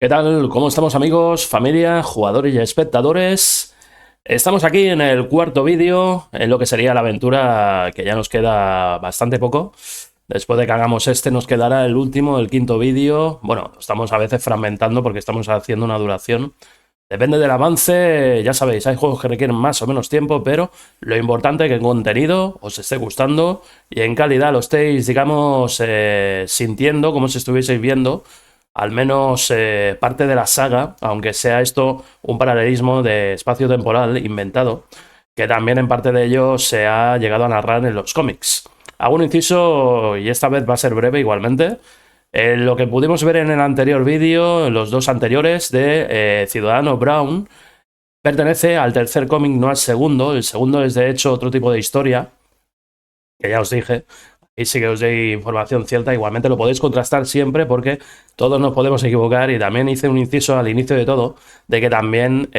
¿Qué tal? ¿Cómo estamos, amigos, familia, jugadores y espectadores? Estamos aquí en el cuarto vídeo, en lo que sería la aventura, que ya nos queda bastante poco. Después de que hagamos este, nos quedará el último, el quinto vídeo. Bueno, estamos a veces fragmentando porque estamos haciendo una duración. Depende del avance, ya sabéis, hay juegos que requieren más o menos tiempo, pero lo importante es que el contenido os esté gustando y en calidad lo estéis, digamos, sintiendo como si estuvieseis viendo al menos parte de la saga, aunque sea esto un paralelismo de espacio-temporal inventado, que también en parte de ello se ha llegado a narrar en los cómics. Hago un inciso, y esta vez va a ser breve igualmente. Lo que pudimos ver en el anterior vídeo, en los dos anteriores, de Ciudadano Brown, pertenece al tercer cómic, no al segundo. El segundo es de hecho otro tipo de historia, que ya os dije, y sí que os doy información cierta. Igualmente lo podéis contrastar siempre porque todos nos podemos equivocar, y también hice un inciso al inicio de todo de que también,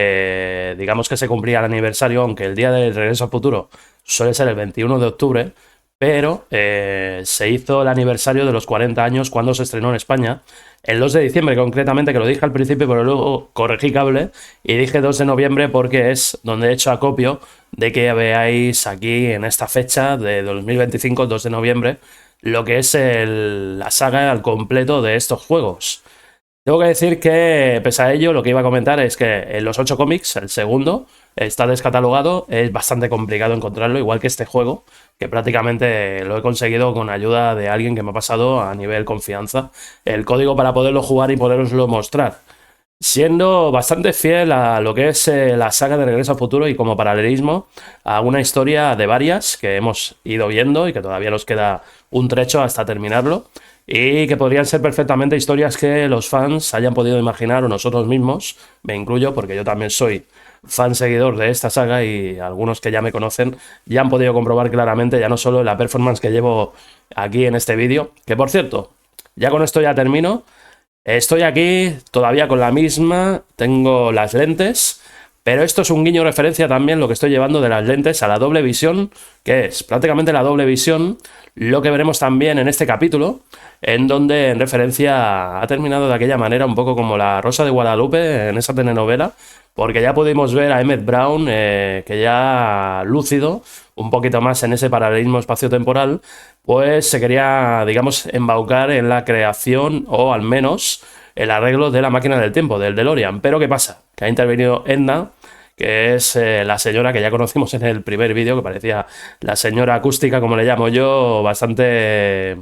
digamos que se cumplía el aniversario, aunque el día del Regreso al Futuro suele ser el 21 de octubre, pero se hizo el aniversario de los 40 años cuando se estrenó en España, el 2 de diciembre concretamente, que lo dije al principio, pero luego corregí cable y dije 2 de noviembre porque es donde he hecho acopio de que veáis aquí en esta fecha de 2025, 2 de noviembre, lo que es la saga al completo de estos juegos. Tengo que decir que, pese a ello, lo que iba a comentar es que en los 8 cómics, el segundo está descatalogado, es bastante complicado encontrarlo, igual que este juego, que prácticamente lo he conseguido con ayuda de alguien que me ha pasado a nivel confianza el código para poderlo jugar y poderoslo mostrar. Siendo bastante fiel a lo que es la saga de Regreso al Futuro y como paralelismo a una historia de varias que hemos ido viendo y que todavía nos queda un trecho hasta terminarlo, y que podrían ser perfectamente historias que los fans hayan podido imaginar, o nosotros mismos, me incluyo porque yo también soy fan seguidor de esta saga, y algunos que ya me conocen ya han podido comprobar claramente, ya no solo la performance que llevo aquí en este vídeo, que por cierto, ya con esto ya termino. Estoy aquí todavía con la misma, tengo las lentes, pero esto es un guiño de referencia también, lo que estoy llevando de las lentes a la doble visión, que es prácticamente la doble visión, lo que veremos también en este capítulo, en donde en referencia ha terminado de aquella manera, un poco como La Rosa de Guadalupe en esa telenovela, porque ya pudimos ver a Emmett Brown, que ya lúcido, un poquito más en ese paralelismo espacio-temporal, pues se quería, digamos, embaucar en la creación, o al menos el arreglo de la máquina del tiempo, del DeLorean. Pero ¿qué pasa? Que ha intervenido Edna, que es la señora que ya conocimos en el primer vídeo, que parecía la señora acústica, como le llamo yo, bastante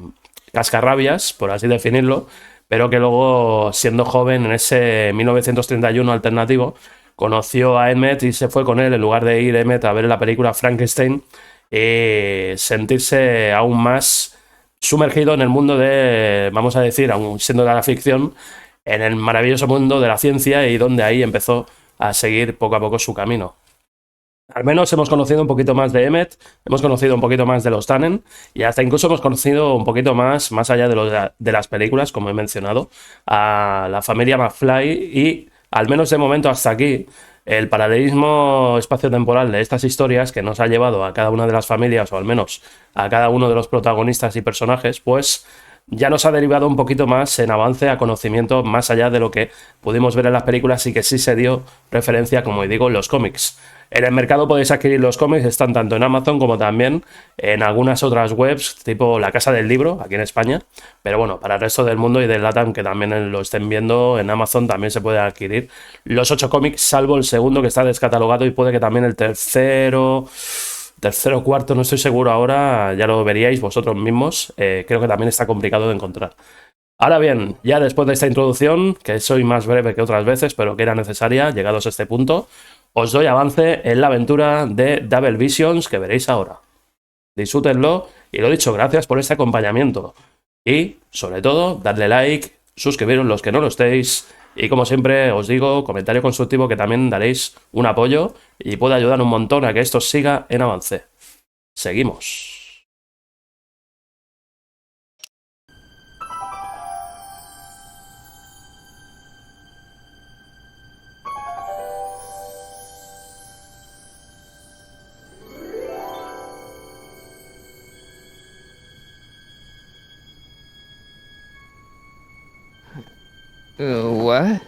cascarrabias, por así definirlo, pero que luego, siendo joven, en ese 1931 alternativo, conoció a Emmett y se fue con él, en lugar de ir Emmett a ver la película Frankenstein, y sentirse aún más sumergido en el mundo de, vamos a decir, aún siendo de la ficción, en el maravilloso mundo de la ciencia, y donde ahí empezó a seguir poco a poco su camino. Al menos hemos conocido un poquito más de Emmet, hemos conocido un poquito más de los Tannen, y hasta incluso hemos conocido un poquito más allá de las películas, como he mencionado, a la familia McFly, y al menos de momento hasta aquí, el paralelismo espacio-temporal de estas historias que nos ha llevado a cada una de las familias, o al menos a cada uno de los protagonistas y personajes, pues ya nos ha derivado un poquito más en avance a conocimiento más allá de lo que pudimos ver en las películas, y que sí se dio referencia, como digo, en los cómics. En el mercado podéis adquirir los cómics, están tanto en Amazon como también en algunas otras webs, tipo La Casa del Libro, aquí en España. Pero bueno, para el resto del mundo y del LATAM, que también lo estén viendo, en Amazon también se puede adquirir los 8 cómics, salvo el segundo, que está descatalogado, y puede que también el tercero o cuarto, no estoy seguro ahora, ya lo veríais vosotros mismos. Creo que también está complicado de encontrar. Ahora bien, ya después de esta introducción, que soy más breve que otras veces, pero que era necesaria, llegados a este punto, os doy avance en la aventura de Double Visions, que veréis ahora. Disfrútenlo, y lo dicho, gracias por este acompañamiento. Y, sobre todo, dadle like, suscribiros los que no lo estéis, y como siempre os digo, comentario constructivo, que también daréis un apoyo y puede ayudar un montón a que esto siga en avance. Seguimos. What?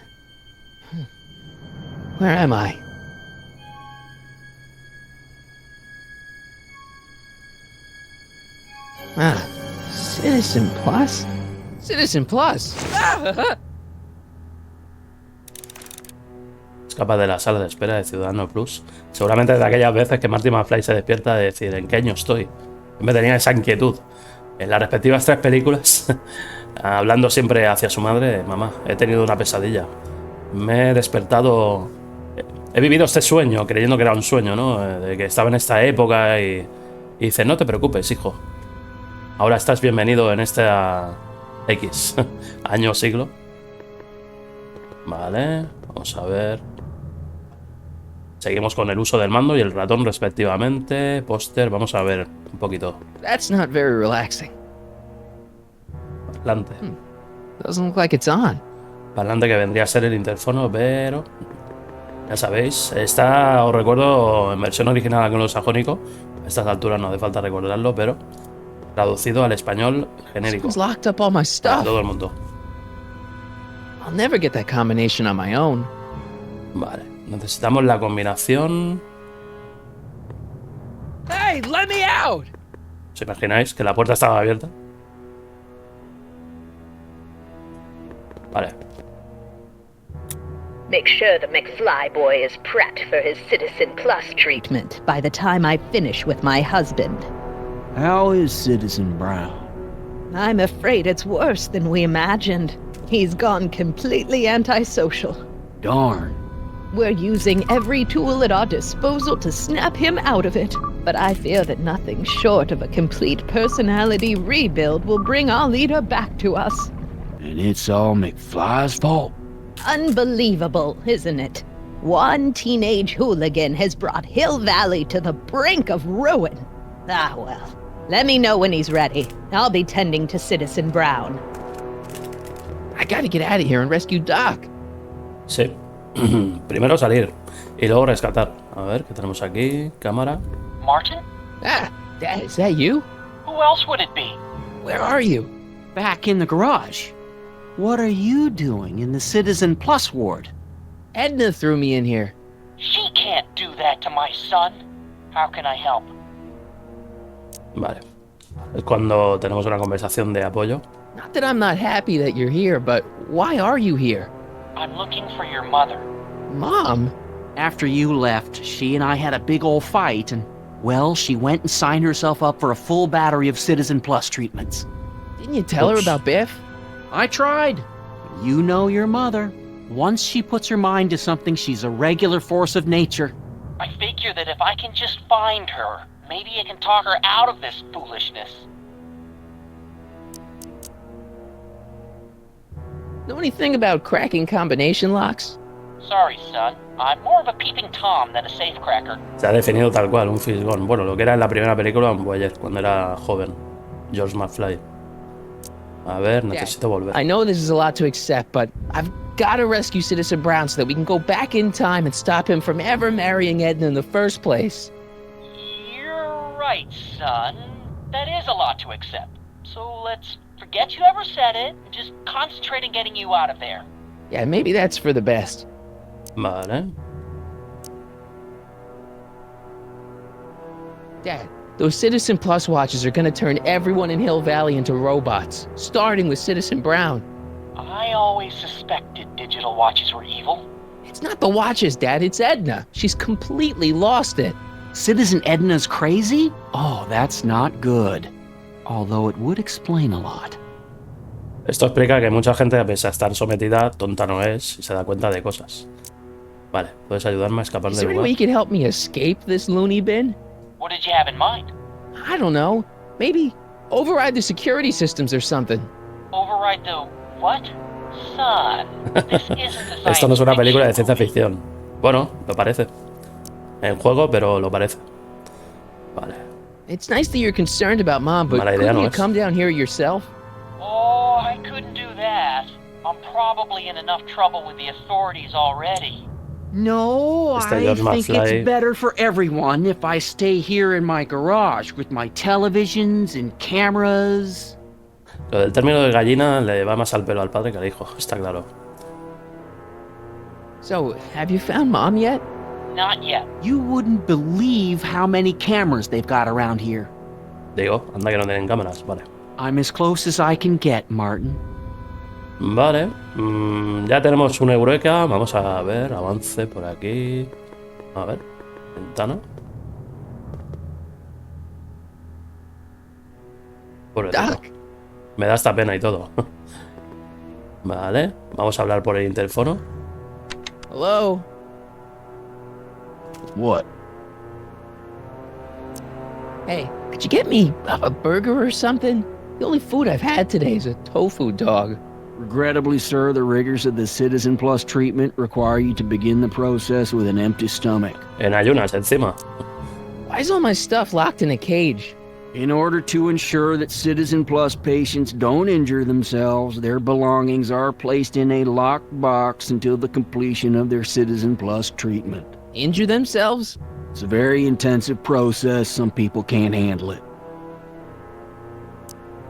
Where am I? Ah, Citizen Plus? Citizen Plus! Escapa de la sala de espera de Ciudadano Plus. Seguramente de aquellas veces que Marty McFly se despierta de decir ¿en qué año estoy? Me tenía esa inquietud. En las respectivas 3 películas, hablando siempre hacia su madre, mamá, he tenido una pesadilla. Me he despertado... He vivido este sueño, creyendo que era un sueño, ¿no? De que estaba en esta época y dice, no te preocupes, hijo. Ahora estás bienvenido en esta X año, siglo. Vale, vamos a ver. Seguimos con el uso del mando y el ratón respectivamente. Póster, vamos a ver un poquito. That's not very relaxing. Parlante. Doesn't look like it's on. Parlante que vendría a ser el interfono, pero... Ya sabéis, está, os recuerdo, en versión original anglosajónico. A estas alturas no hace falta recordarlo, pero... Traducido al español genérico. Someone's locked up all my Para stuff. todo el mundo. I'll never get that combination on my own. Vale, necesitamos la combinación... Hey, let me out! ¿Os imagináis que la puerta estaba abierta? Vale. Make sure the McFly boy is prepped for his Citizen Plus treatment by the time I finish with my husband. How is Citizen Brown? I'm afraid it's worse than we imagined. He's gone completely antisocial. Darn. We're using every tool at our disposal to snap him out of it. But I fear that nothing short of a complete personality rebuild will bring our leader back to us. And it's all McFly's fault. Unbelievable, isn't it? One teenage hooligan has brought Hill Valley to the brink of ruin. Ah, well. Let me know when he's ready. I'll be tending to Citizen Brown. I gotta get out of here and rescue Doc. Sí. Primero salir y luego rescatar. A ver, ¿qué tenemos aquí? Cámara. Martin? Ah, Dad, is that you? Who else would it be? Where are you? Back in the garage. What are you doing in the Citizen Plus ward? Edna threw me in here. She can't do that to my son. How can I help? Vale. Es cuando tenemos una conversación de apoyo. Not that I'm not happy that you're here, but why are you here? I'm looking for your mother. Mom? After you left, she and I had a big old fight, and, well, she went and signed herself up for a full battery of Citizen Plus treatments. Didn't you tell her about Biff? I tried. You know your mother. Once she puts her mind to something, she's a regular force of nature. I figure that if I can just find her, maybe I can talk her out of this foolishness. Know anything about cracking combination locks? Sorry, son. I'm more of a peeping Tom than a safecracker. Se ha definido tal cual, un fisgón. Bueno, lo que era en la primera película, un Boyer, cuando era joven. George McFly. A ver, necesito volver. I know this is a lot to accept, but I've got to rescue Citizen Brown so that we can go back in time and stop him from ever marrying Edna in the first place. You're right, son. That is a lot to accept. So let's forget you ever said it and just concentrate on getting you out of there. Yeah, maybe that's for the best. Vale. Dad, those Citizen Plus watches are gonna turn everyone in Hill Valley into robots, starting with Citizen Brown. I always suspected digital watches were evil. It's not the watches, Dad, it's Edna. She's completely lost it. Citizen Edna's crazy? Oh, that's not good. Although it would explain a lot. Esto explica que mucha gente, pese a estar sometida, tonta no es y se da cuenta de cosas. Vale, ¿puedes ayudarme a escapar Is del there any way you lugar? can help me escape this loony bin? What did you have in mind? I don't know. Maybe override the security systems or something. Override the what? Son, this isn't a Esto no es una película de science ciencia fiction ficción. Bueno, lo parece. En juego, pero lo parece. Vale. It's nice that you're concerned about Mom, but Mala idea, couldn't no you es. come down here yourself? movie. Oh, I couldn't do that. I'm probably in enough trouble with the authorities already. No, Mr. I George think McFly. it's better for everyone if I stay here in my garage with my televisions and cameras. Lo del término de gallina le va más al pelo al padre que al hijo, está claro. So, have you found Mom yet? Not yet. You wouldn't believe how many cameras they've got around here. Digo, anda que no tienen cámaras, vale. I'm as close as I can get, Martin. Vale, ya tenemos una eureka. Vamos a ver, avance por aquí. A ver, ventana. Pobrecito. Doc, Me da esta pena y todo. Vale, vamos a hablar por el interfono. hello? What? Hey, could you get me a burger or something? The only food I've had today is a tofu dog. Regrettably, sir, the rigors of the Citizen Plus treatment require you to begin the process with an empty stomach. En ayunas, encima. Why is all my stuff locked in a cage? In order to ensure that Citizen Plus patients don't injure themselves, their belongings are placed in a locked box until the completion of their Citizen Plus treatment. Injure themselves? It's a very intensive process. Some people can't handle it.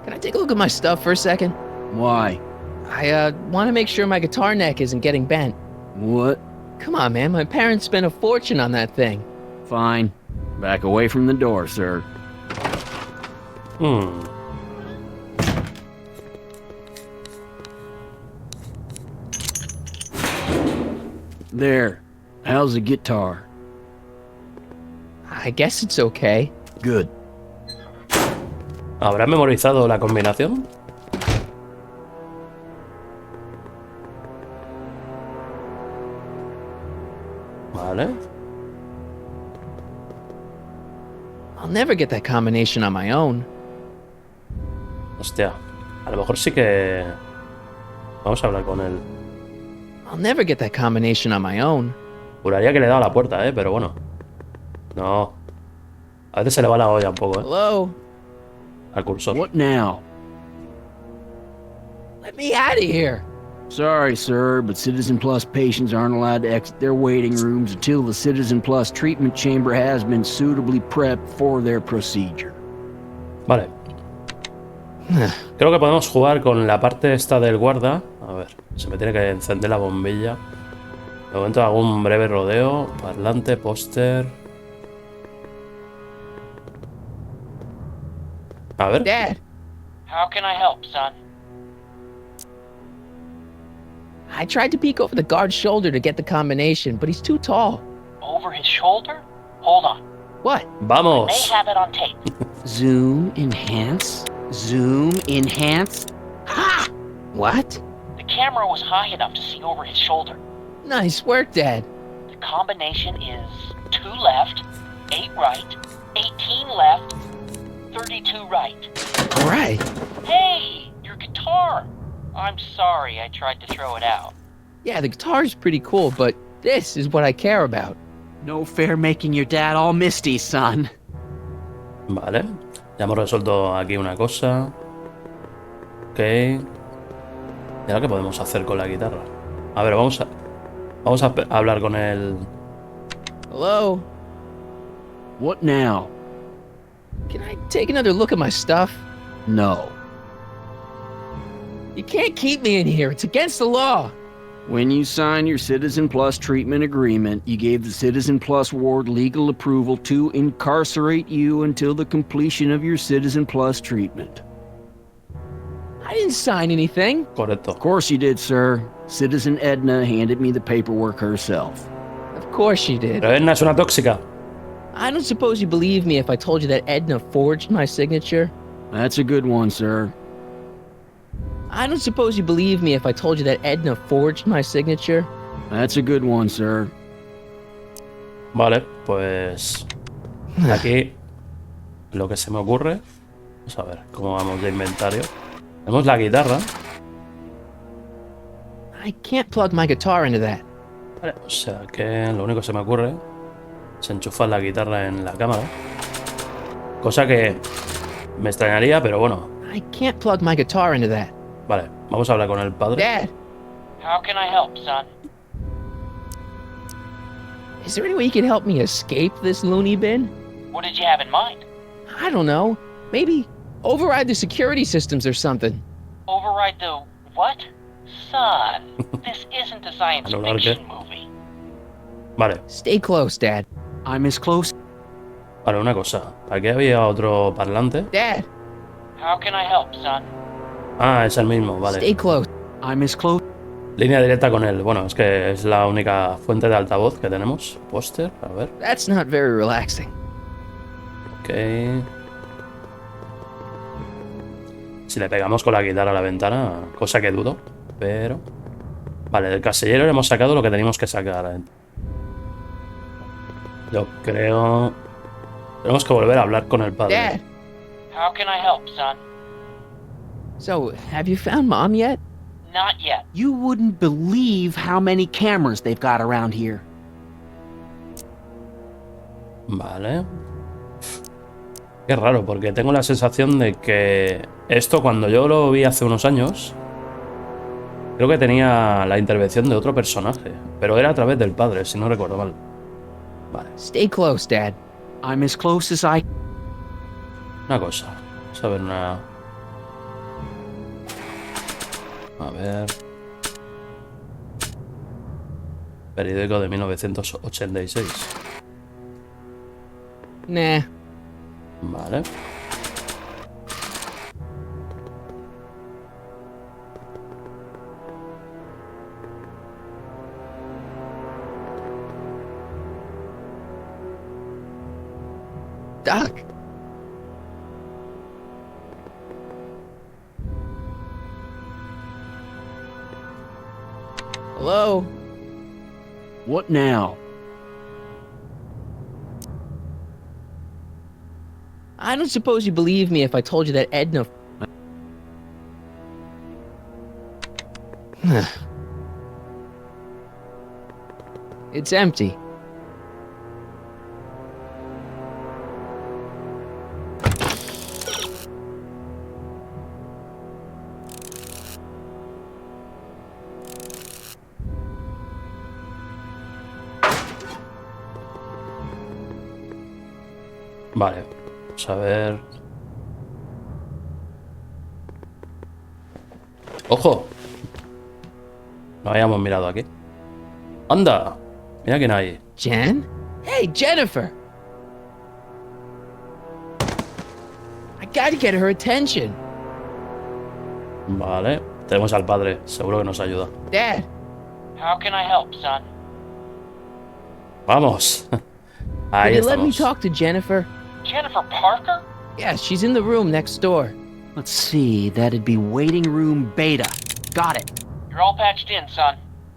Can I take a look at my stuff for a second? Why? I want to make sure my guitar neck isn't getting bent. What? Come on, man. My parents spent a fortune on that thing. Fine. Back away from the door, sir. There. How's the guitar? I guess it's okay. Good. ¿Habrá memorizado la combinación? Vale. I'll never get that combination on my own. Hostia. A lo mejor sí que... Vamos a hablar con él. I'll never get that combination on my own. Juraría que le he dado a la puerta, pero bueno. No. A veces se le va la olla un poco, Hello? al cursor. What now? Let me out of here. Sorry, sir, but Citizen Plus patients aren't allowed to exit their waiting rooms until the Citizen Plus treatment chamber has been suitably prepped for their procedure. Vale. Creo que podemos jugar con la parte esta del guarda. A ver, se me tiene que encender la bombilla. De momento hago un breve rodeo. Parlante, póster. A ver. Dad, How can I help, son? I tried to peek over the guard's shoulder to get the combination, but he's too tall. Over his shoulder? Hold on. What? May Vamos. have it on tape. Zoom, enhance, zoom, enhance. Ha! What? The camera was high enough to see over his shoulder. Nice work, Dad. The combination is 2 left, 8 right, 18 left, 32 right. All right. Hey, your guitar! I'm sorry I tried to throw it out. Yeah, the guitar's pretty cool, but this is what I care about. No fair making your dad all misty, son. Vale. Ya hemos resuelto aquí una cosa. Ok. ¿Y ahora qué podemos hacer con la guitarra? A ver, vamos a hablar con el... Hello? What now? Can I take another look at my stuff? No. You can't keep me in here. It's against the law. When you signed your Citizen Plus treatment agreement, you gave the Citizen Plus ward legal approval to incarcerate you until the completion of your Citizen Plus treatment. I didn't sign anything. Correcto. Of course you did, sir. Citizen Edna handed me the paperwork herself. Of course she did. Pero Edna es una tóxica. I don't suppose you believe me if I told you that Edna forged my signature. That's a good one, sir. I don't suppose you believe me if I told you that Edna forged my signature. That's a good one, sir. Vale, pues... Aquí... Lo que se me ocurre... Vamos a ver cómo vamos de inventario. Tenemos la guitarra. I can't plug my guitar into that. Vale, o sea que lo único que se me ocurre es enchufar la guitarra en la cámara. Cosa que me extrañaría, pero bueno. I can't plug my guitar into that. Vale, vamos a hablar con el padre. Dad, How can I help, son? is there any way you can help me escape this loony bin? What did you have in mind? I don't know. Maybe override the security systems or something. Override the what? Son, this isn't a science I don't know, fiction movie. Vale, Stay close, Dad. I'm as close. vale, una cosa. Aquí había otro parlante. Dad, How can I help, son? Ah, es el mismo, vale. stay close. I'm as close. Línea directa con él. Bueno, es que es la única fuente de altavoz que tenemos. Póster, a ver. That's not very relaxing. Ok. Si le pegamos con la guitarra a la ventana, cosa que dudo, pero... Vale, del casillero le hemos sacado lo que teníamos que sacar. Yo creo... Tenemos que volver a hablar con el padre. Dad, How can I help, son? so have you found Mom yet? Not yet. You wouldn't believe how many cameras they've got around here. Vale. Qué raro, porque tengo la sensación de que esto cuando yo lo vi hace unos años, creo que tenía la intervención de otro personaje, pero era a través del padre, si no recuerdo mal. Vale, Stay close, Dad. I'm as close as I... una cosa. Vamos a ver una... A ver... Periódico de 1986. Nah. Vale. Doc. Hello? What now? I don't suppose you believe me if I told you that Edna... It's empty. Vale. Vamos a ver... ¡Ojo! No habíamos mirado aquí. ¡Anda! Mira quién hay. Jen? Hey, Jennifer! I gotta get her attention. Vale. Tenemos al padre. Seguro que nos ayuda. Dad, How can I help, son? ¡Vamos! could Ahí you let me estamos. talk to Jennifer? Jennifer Parker? Yeah, she's in the room next door. Let's see, that'd be waiting room beta. Got it. You're all patched in, son.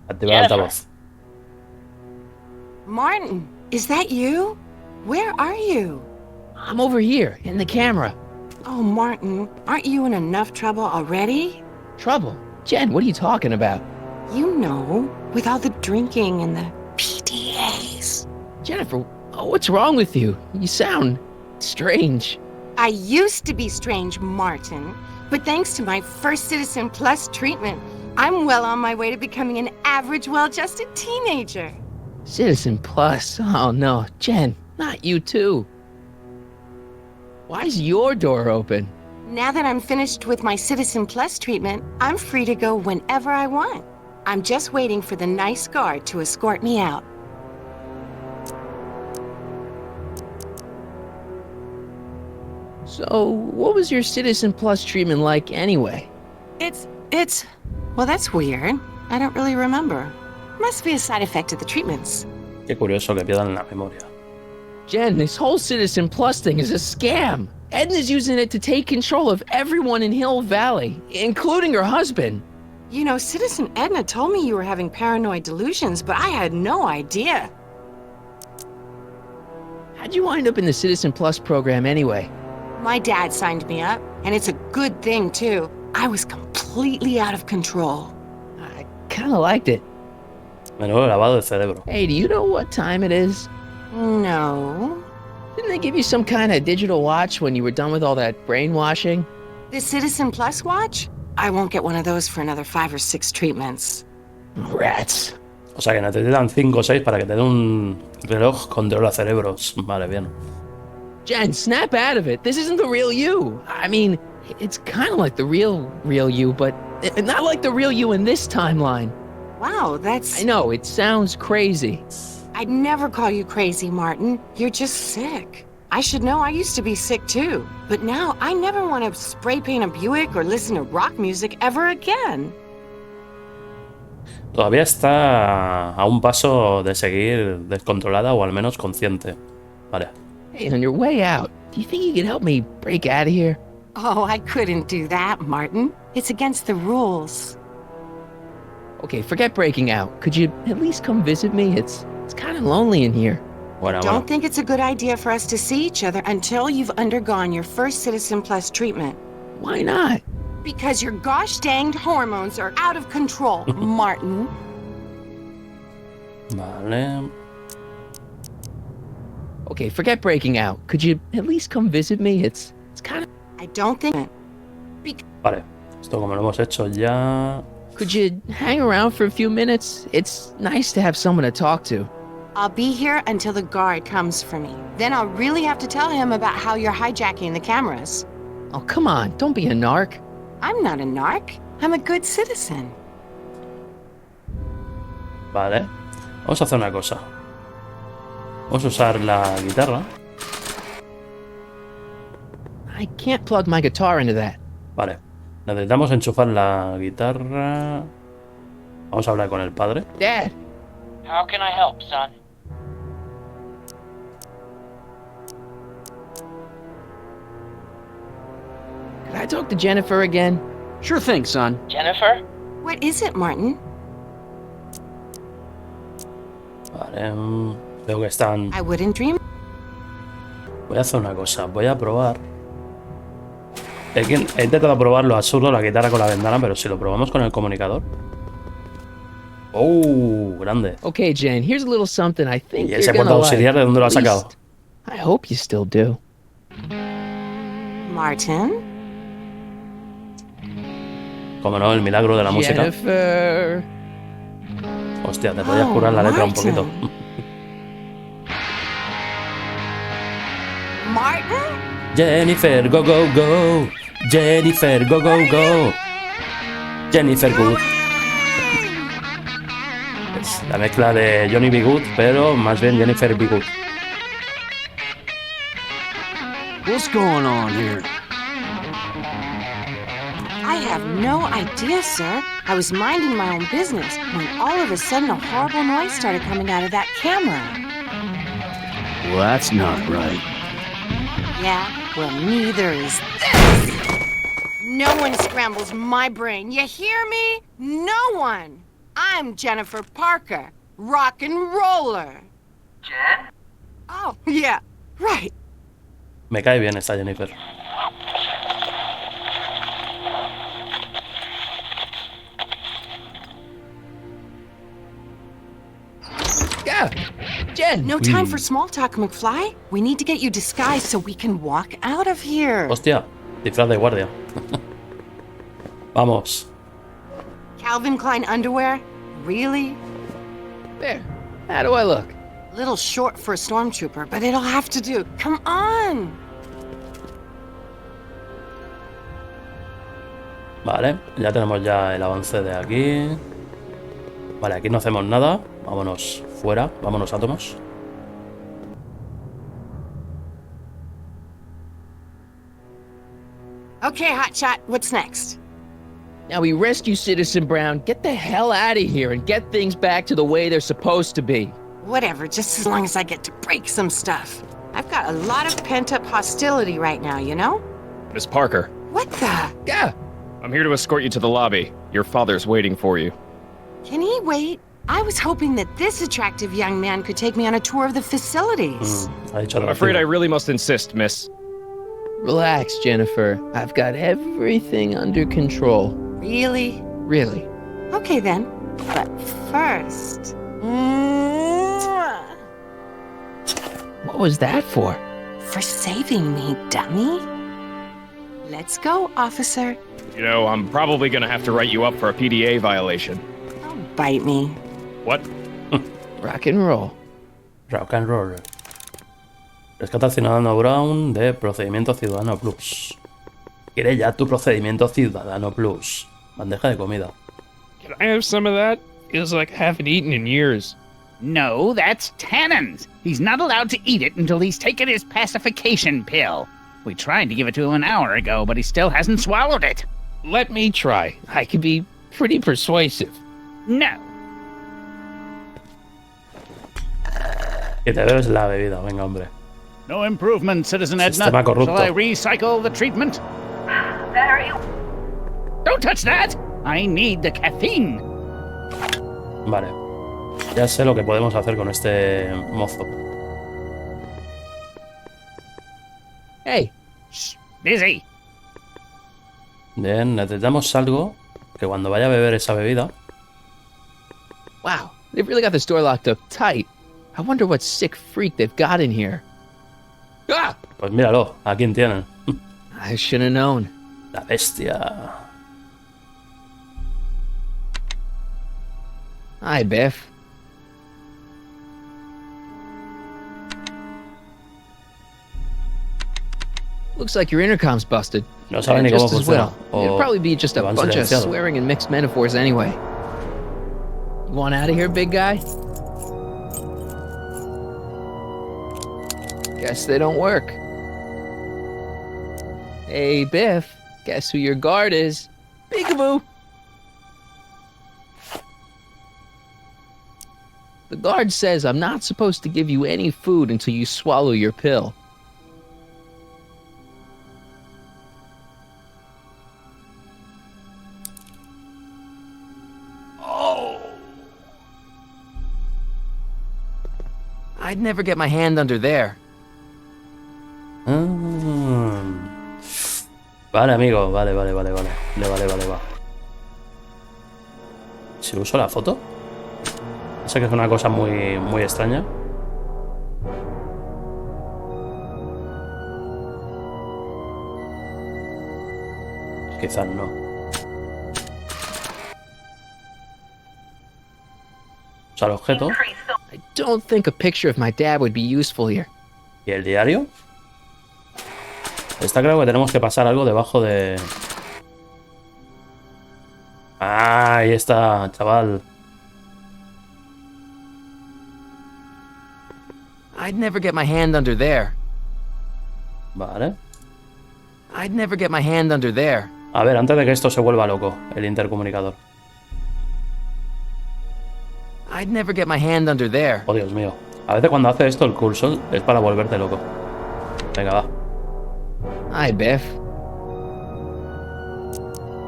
Activar el Jennifer. altavoz. Martin, is that you? Where are you? I'm over here, in the camera. Oh, Martin, aren't you in enough trouble already? Trouble? Jen, what are you talking about? You know, with all the drinking and the PDAs. Jennifer, what's wrong with you? You sound strange. I used to be strange, Martin, but thanks to my first Citizen Plus treatment, I'm well on my way to becoming an average, well-adjusted teenager. Citizen Plus? Oh no, Jen, not you too. Why's your door open? Now that I'm finished with my Citizen Plus treatment, I'm free to go whenever I want. I'm just waiting for the nice guard to escort me out. So, what was your Citizen Plus treatment like anyway? Well, that's weird. I don't really remember. Must be a side effect of the treatments. Qué curioso que pierdan la memoria. Jen, this whole Citizen Plus thing is a scam. Edna's using it to take control of everyone in Hill Valley, including her husband. You know, Citizen Edna told me you were having paranoid delusions, but I had no idea. How'd you wind up in the Citizen Plus program anyway? My dad signed me up, and it's a good thing, too. I was completely out of control. I kinda liked it. Menudo lavado de cerebro. Hey, do you know what time it is? No. Didn't they give you some kind of digital watch when you were done with all that brainwashing? The Citizen Plus watch? I won't get one of those for another 5 or 6 treatments. Rats. O sea que necesitan 5 o 6 para que te den un reloj controla cerebros. Vale, bien. Jen, snap out of it. This isn't the real you. I mean, it's kind of like the real you, but not like the real you in this timeline. Wow, that's... I know, it sounds crazy. I'd never call you crazy, Martin. You're just sick. I should know, I used to be sick too. But now I never want to spray paint a Buick or listen to rock music ever again. Todavía está a un paso de seguir descontrolada o al menos consciente. Vale. Hey, on your way out, do you think you could help me break out of here? Oh, I couldn't do that, Martin. It's against the rules. Okay, forget breaking out. Could you at least come visit me? It's kind of lonely in here. Bueno, Don't think it's a good idea for us to see each other until you've undergone your first Citizen Plus treatment. Why not? Because your gosh danged hormones are out of control, Martin. Vale. Okay, forget breaking out. Could you at least come visit me? It's kind of... I don't think... Vale. Esto como lo hemos hecho ya... Could you hang around for a few minutes? It's nice to have someone to talk to. I'll be here until the guard comes for me. Then I'll really have to tell him about how you're hijacking the cameras. Oh, come on. Don't be a narc. I'm not a narc. I'm a good citizen. Vale. Vamos a hacer una cosa. Vamos a usar la guitarra. I can't plug my guitar into that. Vale. Necesitamos enchufar la guitarra. Vamos a hablar con el padre. Dad! How can I help, son? Could I talk to Jennifer again? Sure thing, son. Jennifer? What is it, Martin? Vale. Veo que están... I wouldn't dream. Voy a hacer una cosa. Voy a probar... He intentado probar lo absurdo, la guitarra con la ventana, pero si lo probamos con el comunicador... ¡Oh! Grande. Okay, Jen, here's a little something I think ¿Y you're ese gonna puerto like. auxiliar de dónde lo has At sacado? least, I hope you still do. Martin? Como no, el milagro de la música. Jennifer... Hostia, te podías curar la letra un poquito. Martin? Jennifer, go, go, go. Jennifer, go, go, go. Jennifer Good. Es la mezcla de Johnny B. Good, pero más bien Jennifer B. Good. What's going on here? I have no idea, sir. I was minding my own business when all of a sudden a horrible noise started coming out of that camera. Well, that's not right. Yeah, well, neither is this. No one scrambles my brain. You hear me? No one. I'm Jennifer Parker, rock and roller. Jen? Oh, yeah, right. Me cae bien esta Jennifer. Yeah! Jen! No time for small talk, McFly. We need to get you disguised so we can walk out of here. Hostia, disfraz de guardia. Vamos. Calvin Klein underwear? Really? There. How do I look? A little short for a stormtrooper, but it'll have to do. Come on! Vale, ya tenemos ya el avance de aquí. Vale, aquí no hacemos nada. Vámonos fuera, vámonos átomos. Okay, hotshot, what's next? Now we rescue Citizen Brown, get the hell out of here, and get things back to the way they're supposed to be. Whatever, just as long as I get to break some stuff. I've got a lot of pent-up hostility right now, you know? Miss Parker, What the? Yeah! I'm here to escort you to the lobby. Your father's waiting for you. Can he wait? I was hoping that this attractive young man could take me on a tour of the facilities. Ha dicho I'm afraid I atractivo. really must insist, miss. Relax, Jennifer. I've got everything under control. Really? Really. Okay then. But first... Mwah! What was that for? For saving me, dummy. Let's go, officer. You know, I'm probably gonna have to write you up for a PDA violation. Don't bite me. What? Rock and roll. Rock and roll. Rescata al ciudadano Brown de Procedimiento Ciudadano Plus. Quiere ya tu Procedimiento Ciudadano Plus. Bandeja de comida. Can I have some of that? Feels like I haven't eaten in years. No, that's Tannen's. He's not allowed to eat it until he's taken his pacification pill. We tried to give it to him an hour ago, but he still hasn't swallowed it. Let me try. I can be pretty persuasive. No. Que te bebes la bebida, venga, hombre. No improvement, Citizen Edna. Sistema corrupto. Shall I recycle the treatment? Very. Don't touch that! I need the caffeine. Vale. Ya sé lo que podemos hacer con este mozo. Hey, Shh, busy. Bien, necesitamos algo que cuando vaya a beber esa bebida... wow, they've really got this door locked up tight. I wonder what sick freak they've got in here. Ah! Pues míralo, ¿a quién tienen? I should have known. La bestia. Hi, Biff. Looks like your intercom's busted. No sabe And ni cómo just as funciona. well. It'd probably be just a lo han bunch of silenciado. swearing and mixed metaphors anyway. You want out of here, big guy? Guess they don't work. Hey, Biff. Guess who your guard is? Peekaboo! The guard says I'm not supposed to give you any food until you swallow your pill. I'd never get my hand under there. Vale, amigo, vale. Va. Si uso la foto. Sé que es una cosa muy extraña. Quizás no. O sea, el objeto. I don't think a picture of my dad would be useful here. ¿Y el diario? Está claro que tenemos que pasar algo debajo de... Ah, ahí está, chaval. I'd never get my hand under there. Vale. I'd never get my hand under there. A ver, antes de que esto se vuelva loco, el intercomunicador. I'd never get my hand under there. Oh, Dios mío. A veces cuando hace esto el cursor es para volverte loco. Venga, va. Hi, Biff.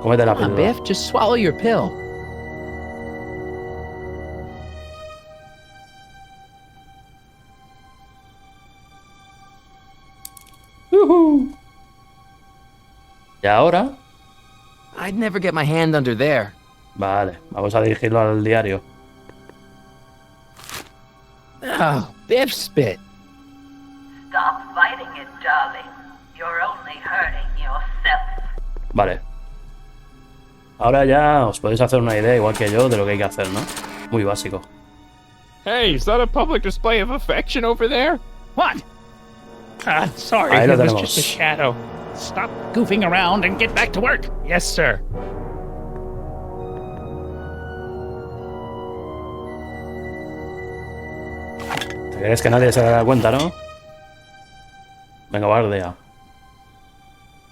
Cómete la Come on, píldora. Biff, just swallow your pill. Y ahora... I'd never get my hand under there. Vale, vamos a dirigirlo al diario. Oh, Biff spit. Stop fighting it, darling. You're only hurting yourself. Vale. Ahora ya os podéis hacer una idea, igual que yo, de lo que hay que hacer, ¿no? Muy básico. Hey, is that a public display of affection over there? What? Sorry, Ahí lo it was tenemos. just a shadow. Stop goofing around and get back to work. Yes, sir. ¿Te crees que nadie se dará cuenta, no? Venga, guardia.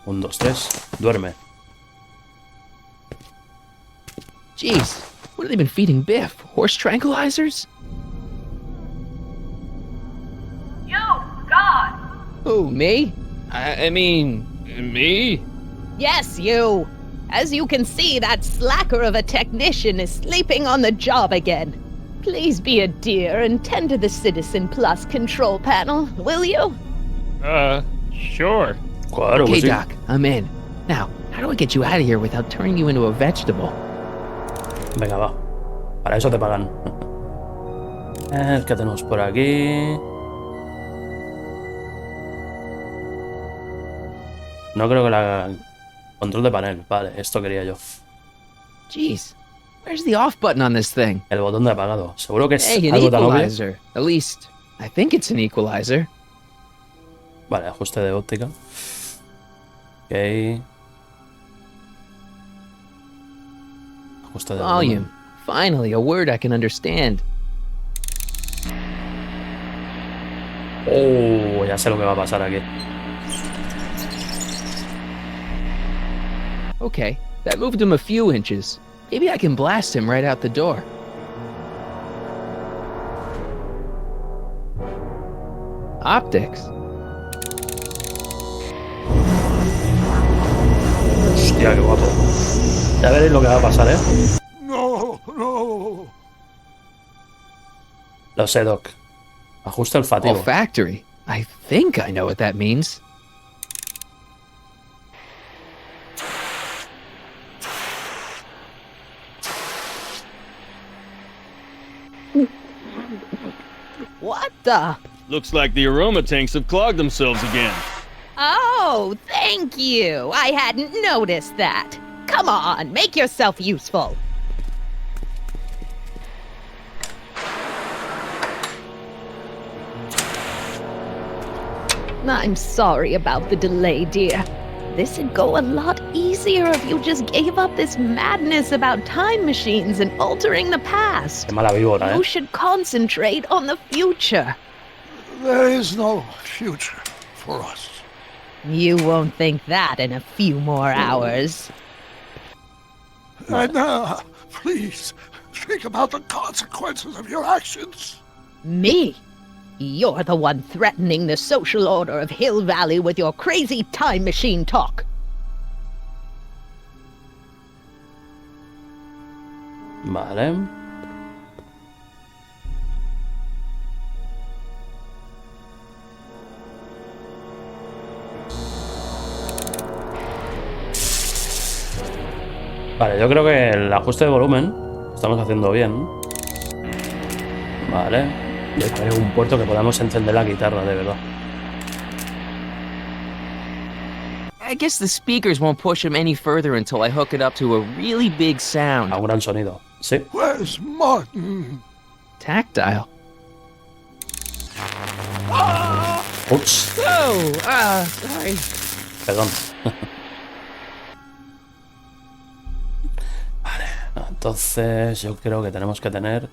1, 2, 3. Duerme. Jeez, what have they been feeding Biff? Horse tranquilizers? You, God! Who, me? I mean, me? Yes, you! As you can see, that slacker of a technician is sleeping on the job again. Please be a dear and tend to the Citizen Plus control panel, will you? Sure. Claro, Okay, pues sí. Doc, I'm in. Now, how do I get you out of here without turning you into a vegetable? Venga, va. Para eso te pagan. ¿Qué tenemos por aquí? No creo que la... Control de panel. Vale, esto quería yo. Jeez, where's the off button on this thing? El botón de apagado. Seguro que es Hey, an algo tan obvio. equalizer. At least, I think it's an equalizer. Vale, ajuste de óptica. Ok. Ajuste de Volume. Finally, a word I can understand. Oh, ya sé lo que va a pasar aquí. Okay, that moved him a few inches. Maybe I can blast him right out the door. Optics. Hostia, qué guapo. Ya veréis lo que va a pasar, ¿eh? No, no. Lo sé, Doc. Ajusta olfativo. Olfactory. I think I know what that means. What the? Looks like the aroma tanks have clogged themselves again. Oh, thank you. I hadn't noticed that. Come on, make yourself useful. I'm sorry about the delay, dear. This'd go a lot easier if you just gave up this madness about time machines and altering the past. Qué mala víbora, You ¿eh? should concentrate on the future. There is no future for us. You won't think that in a few more hours. And please, think about the consequences of your actions. Me? You're the one threatening the social order of Hill Valley with your crazy time machine talk. Vale. Vale, yo creo que el ajuste de volumen lo estamos haciendo bien. Vale. Y hay un puerto que podamos encender la guitarra, de verdad. I guess the speakers won't push him any further until I hook it up to a really big sound. A un gran sonido. Sí. Where's Martin? Tactile. Ups. Oh, sorry. Perdón. Vale. Entonces yo creo que tenemos que tener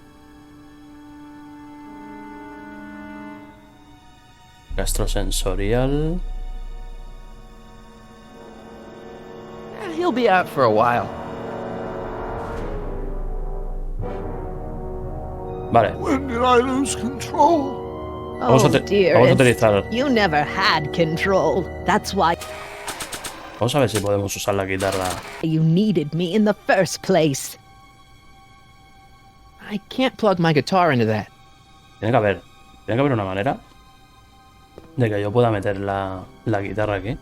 gastrosensorial. He'll be out for a while. Vale. When did I lose control? Vamos a utilizar. You never had control. That's why Vamos a ver si podemos usar la guitarra. you needed me in the first place. I can't plug my guitar into that. Tiene que haber una manera de que yo pueda meter la guitarra aquí.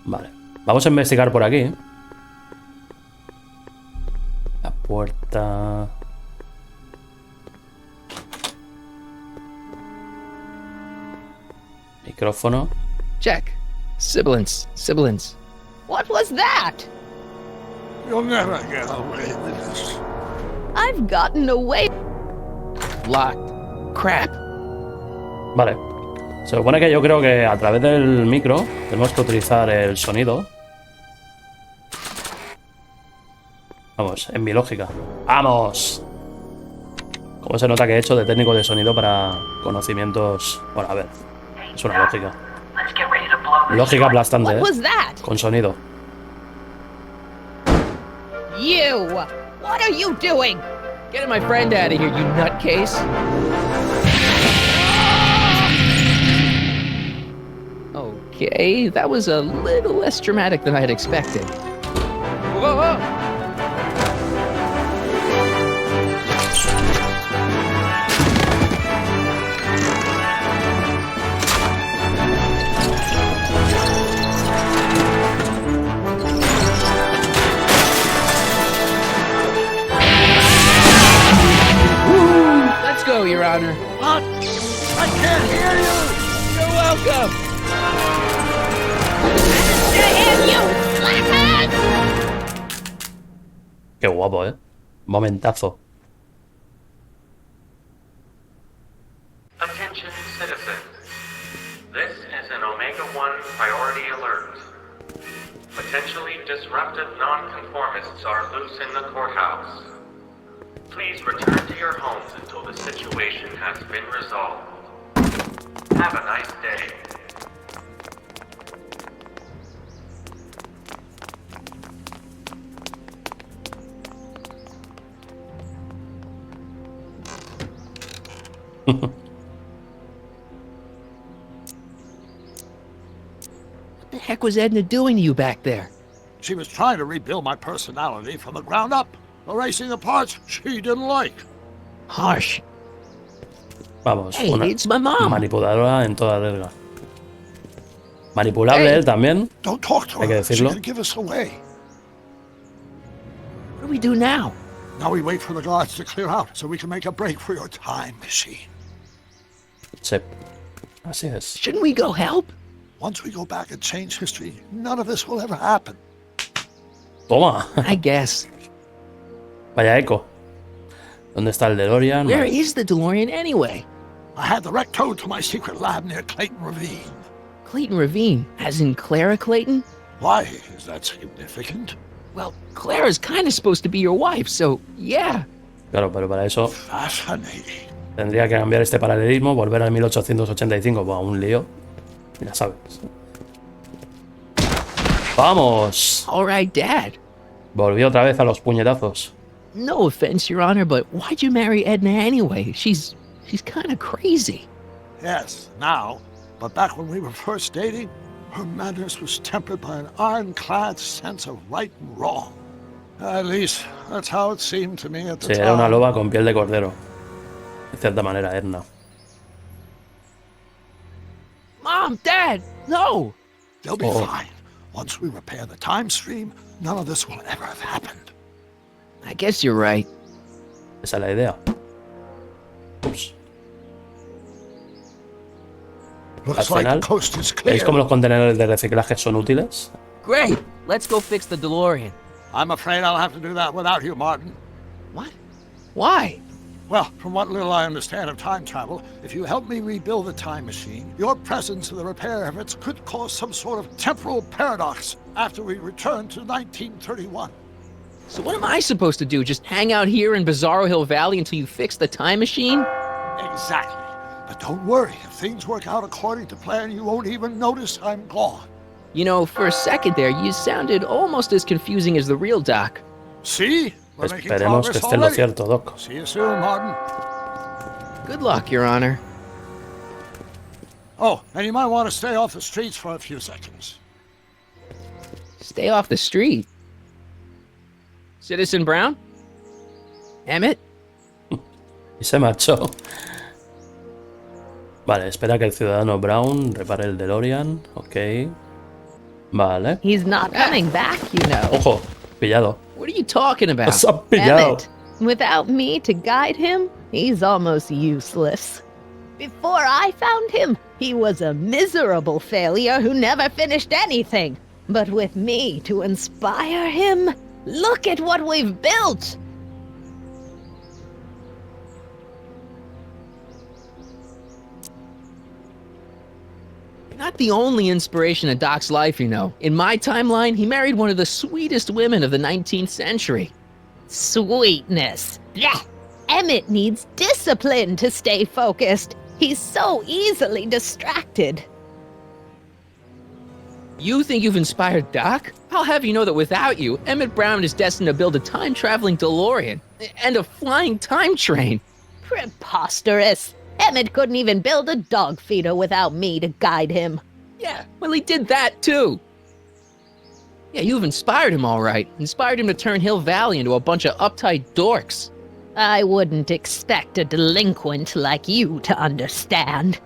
Vale. Vamos a investigar por aquí. La puerta. Micrófono. Check. Sibilance. What was that? You'll never get away with this. I've gotten away. Locked. Crap. Vale. Se supone que yo creo que a través del micro tenemos que utilizar el sonido. Vamos, en mi lógica. ¡Vamos! Como se nota que he hecho de técnico de sonido para conocimientos... Bueno, a ver. Es una lógica. Lógica aplastante, What was that? Con sonido. You! What are you doing? Getting my friend out of here, you nutcase. Okay, that was a little less dramatic than I had expected. Whoa! Let's go, Your Honor. What? I can't hear you! You're welcome. Qué guapo, ¿eh? Momentazo. Attention citizens. This is an Omega-1 priority alert. Potentially disruptive nonconformists are loose in the courthouse. Please return to your homes until the situation has been resolved. Have a nice day. What the heck was Edna doing to you back there? She was trying to rebuild my personality from the ground up, erasing the parts she didn't like. Harsh. Vamos, Hey, una it's my mom. manipuladora en toda regla. Manipulable Hey. él también. Don't talk to Hay que her. She decirlo. could give us away. What do we do now? Now we wait for the guards to clear out so we can make a break for your time machine. Sí. Así es. Shouldn't we go help? Once we go back and change history, none of this will ever happen. Toma. I guess. Vaya eco. ¿Dónde está el DeLorean? Where is the DeLorean anyway? I had the wreck towed to my secret lab near Clayton Ravine. Clayton Ravine, as in Clara Clayton? Why is that significant? Well, Clara's kind of supposed to be your wife, so yeah. Claro, pero para eso Fascinating. tendría que cambiar este paralelismo, volver al 1885. Buah, un lío. Ya sabes. ¡Vamos! All right, Dad. Volvió otra vez a los puñetazos. No offense, Your Honor, but why'd you marry Edna anyway? She's kind of crazy. Yes, now. But back when we were first dating, her madness was tempered by an ironclad sense of right and wrong. At least, that's how it seemed to me at the Sí, time. era una loba con piel de cordero. De cierta manera, Edna. Mom, Dad, no! They'll be fine. Once we repair the time stream, none of this will ever have happened. I guess you're right. Esa es la idea. Ups. Looks Al like final, the coast is clear. ¿veis cómo los contenedores de reciclaje son útiles? Great. Let's go fix the DeLorean. I'm afraid I'll have to do that without you, Martin. What? Why? Well, from what little I understand of time travel, if you help me rebuild the time machine, your presence in the repair efforts could cause some sort of temporal paradox after we return to 1931. So what am I supposed to do? Just hang out here in Bizarro Hill Valley until you fix the time machine? Exactly. But don't worry, if things work out according to plan, you won't even notice I'm gone. You know, for a second there, you sounded almost as confusing as the real Doc. See? We're making Esperemos que progress esté en lo already. cierto, Doc. See you soon, Martin. Good luck, Your Honor. Oh, and you might want to stay off the streets for a few seconds. Stay off the street. Citizen Brown? Emmett? Y se marchó. Vale, espera que el ciudadano Brown repare el DeLorean. Ok. Vale. He's not coming back, you know. Ojo, pillado. What are you talking about? Nos han pillado. Emmett, without me to guide him, he's almost useless. Before I found him, he was a miserable failure who never finished anything. But with me to inspire him, look at what we've built! You're not the only inspiration in Doc's life, you know. In my timeline, he married one of the sweetest women of the 19th century. Sweetness. Blech. Emmett needs discipline to stay focused. He's so easily distracted. You think you've inspired Doc? I'll have you know that without you, Emmett Brown is destined to build a time-traveling DeLorean and a flying time train. Preposterous. Emmett couldn't even build a dog feeder without me to guide him. Yeah, well, he did that too. Yeah, you've inspired him all right. Inspired him to turn Hill Valley into a bunch of uptight dorks. I wouldn't expect a delinquent like you to understand.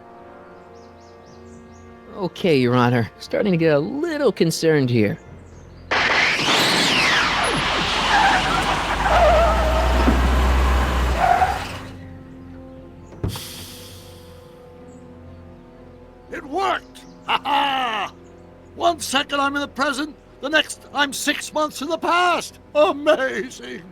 Okay, Your Honor. Starting to get a little concerned here. It worked! Ha ha! 1 second I'm in the present, the next I'm 6 months in the past! Amazing!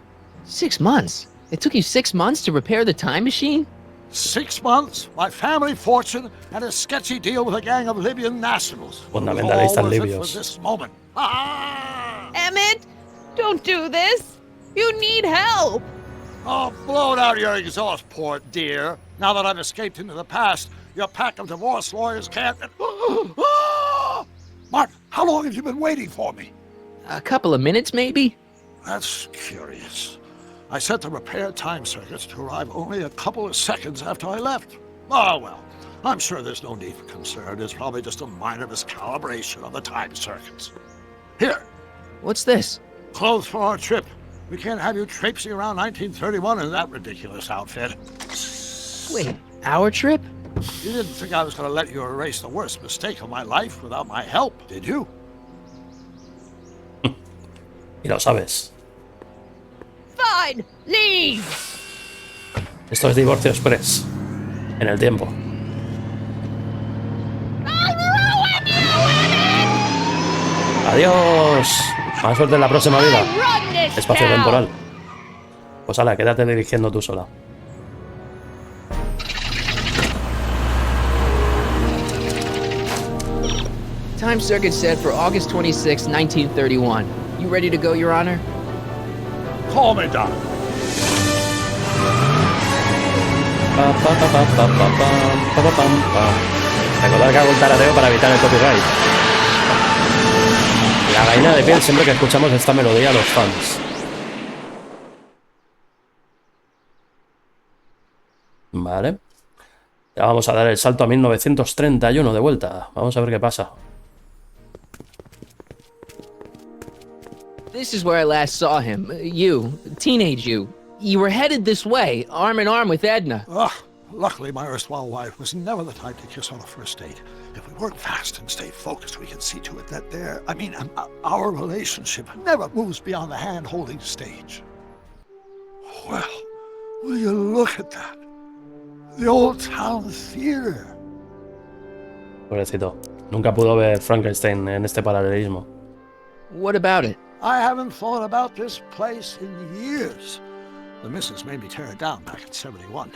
6 months? It took you 6 months to repair the time machine? 6 months, my family fortune, and a sketchy deal with a gang of Libyan nationals. Fundamentalistas All worth it libios. for this moment. Ha ha! Emmett, don't do this. You need help. Oh, blow it out of your exhaust port, dear. Now that I've escaped into the past, your pack of divorce lawyers can't... Martin, how long have you been waiting for me? A couple of minutes, maybe? That's curious. I set the repair time circuits to arrive only a couple of seconds after I left. Oh, well, I'm sure there's no need for concern. It's probably just a minor miscalibration of the time circuits. Here. What's this? Clothes for our trip. We can't have you traipsing around 1931 in that ridiculous outfit. Wait, our trip? You didn't think I was going to let you erase the worst mistake of my life without my help, did you? Y lo sabes. Fine, leave. Esto es divorcio express. En el tiempo. Adiós. Más suerte en la próxima vida. Espacio temporal. Pues ala, quédate dirigiendo tú sola. Time circuit set for August 26, 1931. You ready to go, Your Honor? Call me, Doc. Recordad que hago el tarareo para evitar el copyright. La gallina de piel siempre que escuchamos esta melodía a los fans. Vale. Ya vamos a dar el salto a 1931 de vuelta. Vamos a ver qué pasa. This is where I last saw him. You, teenage you. You were headed this way, arm in arm with Edna. Ugh. Luckily, my erstwhile wife was never the type to kiss on a first date. If we work fast and stay focused, we can see to it that our relationship never moves beyond the hand-holding stage. Well, will you look at that? The old town theater. Pobrecito. Nunca pudo ver Frankenstein en este paralelismo. What about it? I haven't thought about this place in years. The missus made me tear it down back in '71.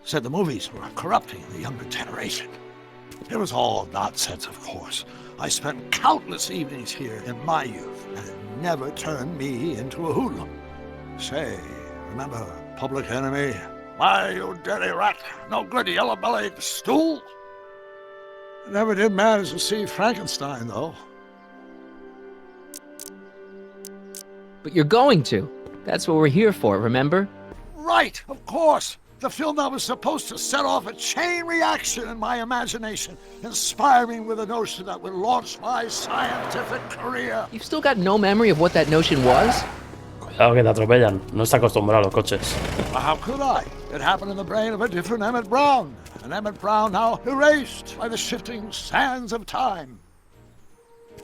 Said the movies were corrupting the younger generation. It was all nonsense, of course. I spent countless evenings here in my youth, and it never turned me into a hoodlum. Say, remember Public Enemy? Why, you dirty rat, no good yellow-bellied stool? Never did manage to see Frankenstein, though. But you're going to. That's what we're here for, remember? Right, of course. The film that was supposed to set off a chain reaction in my imagination, inspiring with a notion that would launch my scientific career. You've still got no memory of what that notion was? Cuidado que te atropellan. No está acostumbrado a los coches. Well, how could I? It happened in the brain of a different Emmett Brown. An Emmett Brown now erased by the shifting sands of time.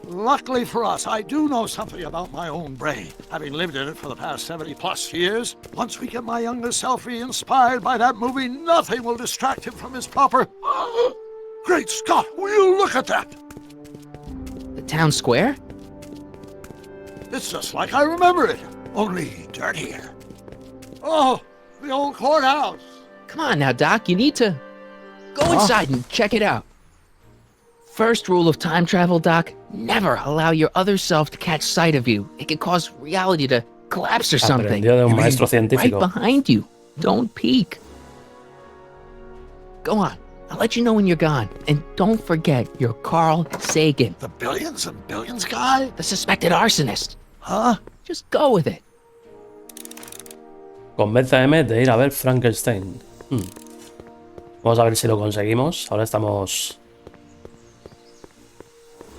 Luckily for us, I do know something about my own brain, having lived in it for the past 70+ years. Once we get my younger self re-inspired by that movie, nothing will distract him from his proper... Great Scott, will you look at that? The town square? It's just like I remember it, only dirtier. Oh, the old courthouse. Come on now, Doc, you need to... Go inside and check it out. First rule of time travel, Doc, never allow your other self to catch sight of you. It can cause reality to collapse or something. Aprendió de un maestro científico. Right behind you. Don't peek. Go on. I'll let you know when you're gone. And don't forget, you're Carl Sagan. The billions and billions guy? The suspected arsonist. Huh? Just go with it. Convence a Emmett de ir a ver Frankenstein. Vamos a ver si lo conseguimos. Ahora estamos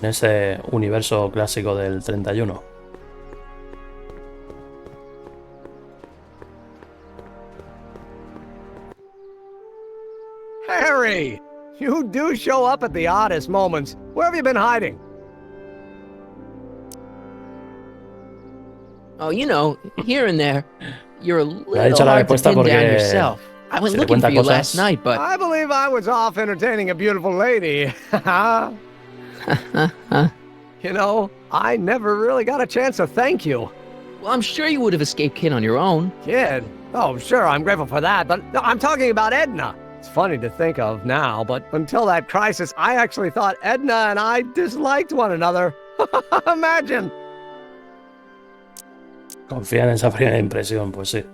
en ese universo clásico del 31. Harry! You do show up at the oddest moments. Where have you been hiding? Oh, you know, here and there. You're a Me ha dicho little la hard to respuesta pin down porque yourself. I went se le looking cuenta for you cosas. last night, but... I believe I was off entertaining a beautiful lady. You know, I never really got a chance to thank you. Well, I'm sure you would have escaped Kid on your own. Kid? Oh, sure, I'm grateful for that, but no, I'm talking about Edna. It's funny to think of now, but until that crisis, I actually thought Edna and I disliked one another. Imagine. Confía en esa primera impresión, pues sí.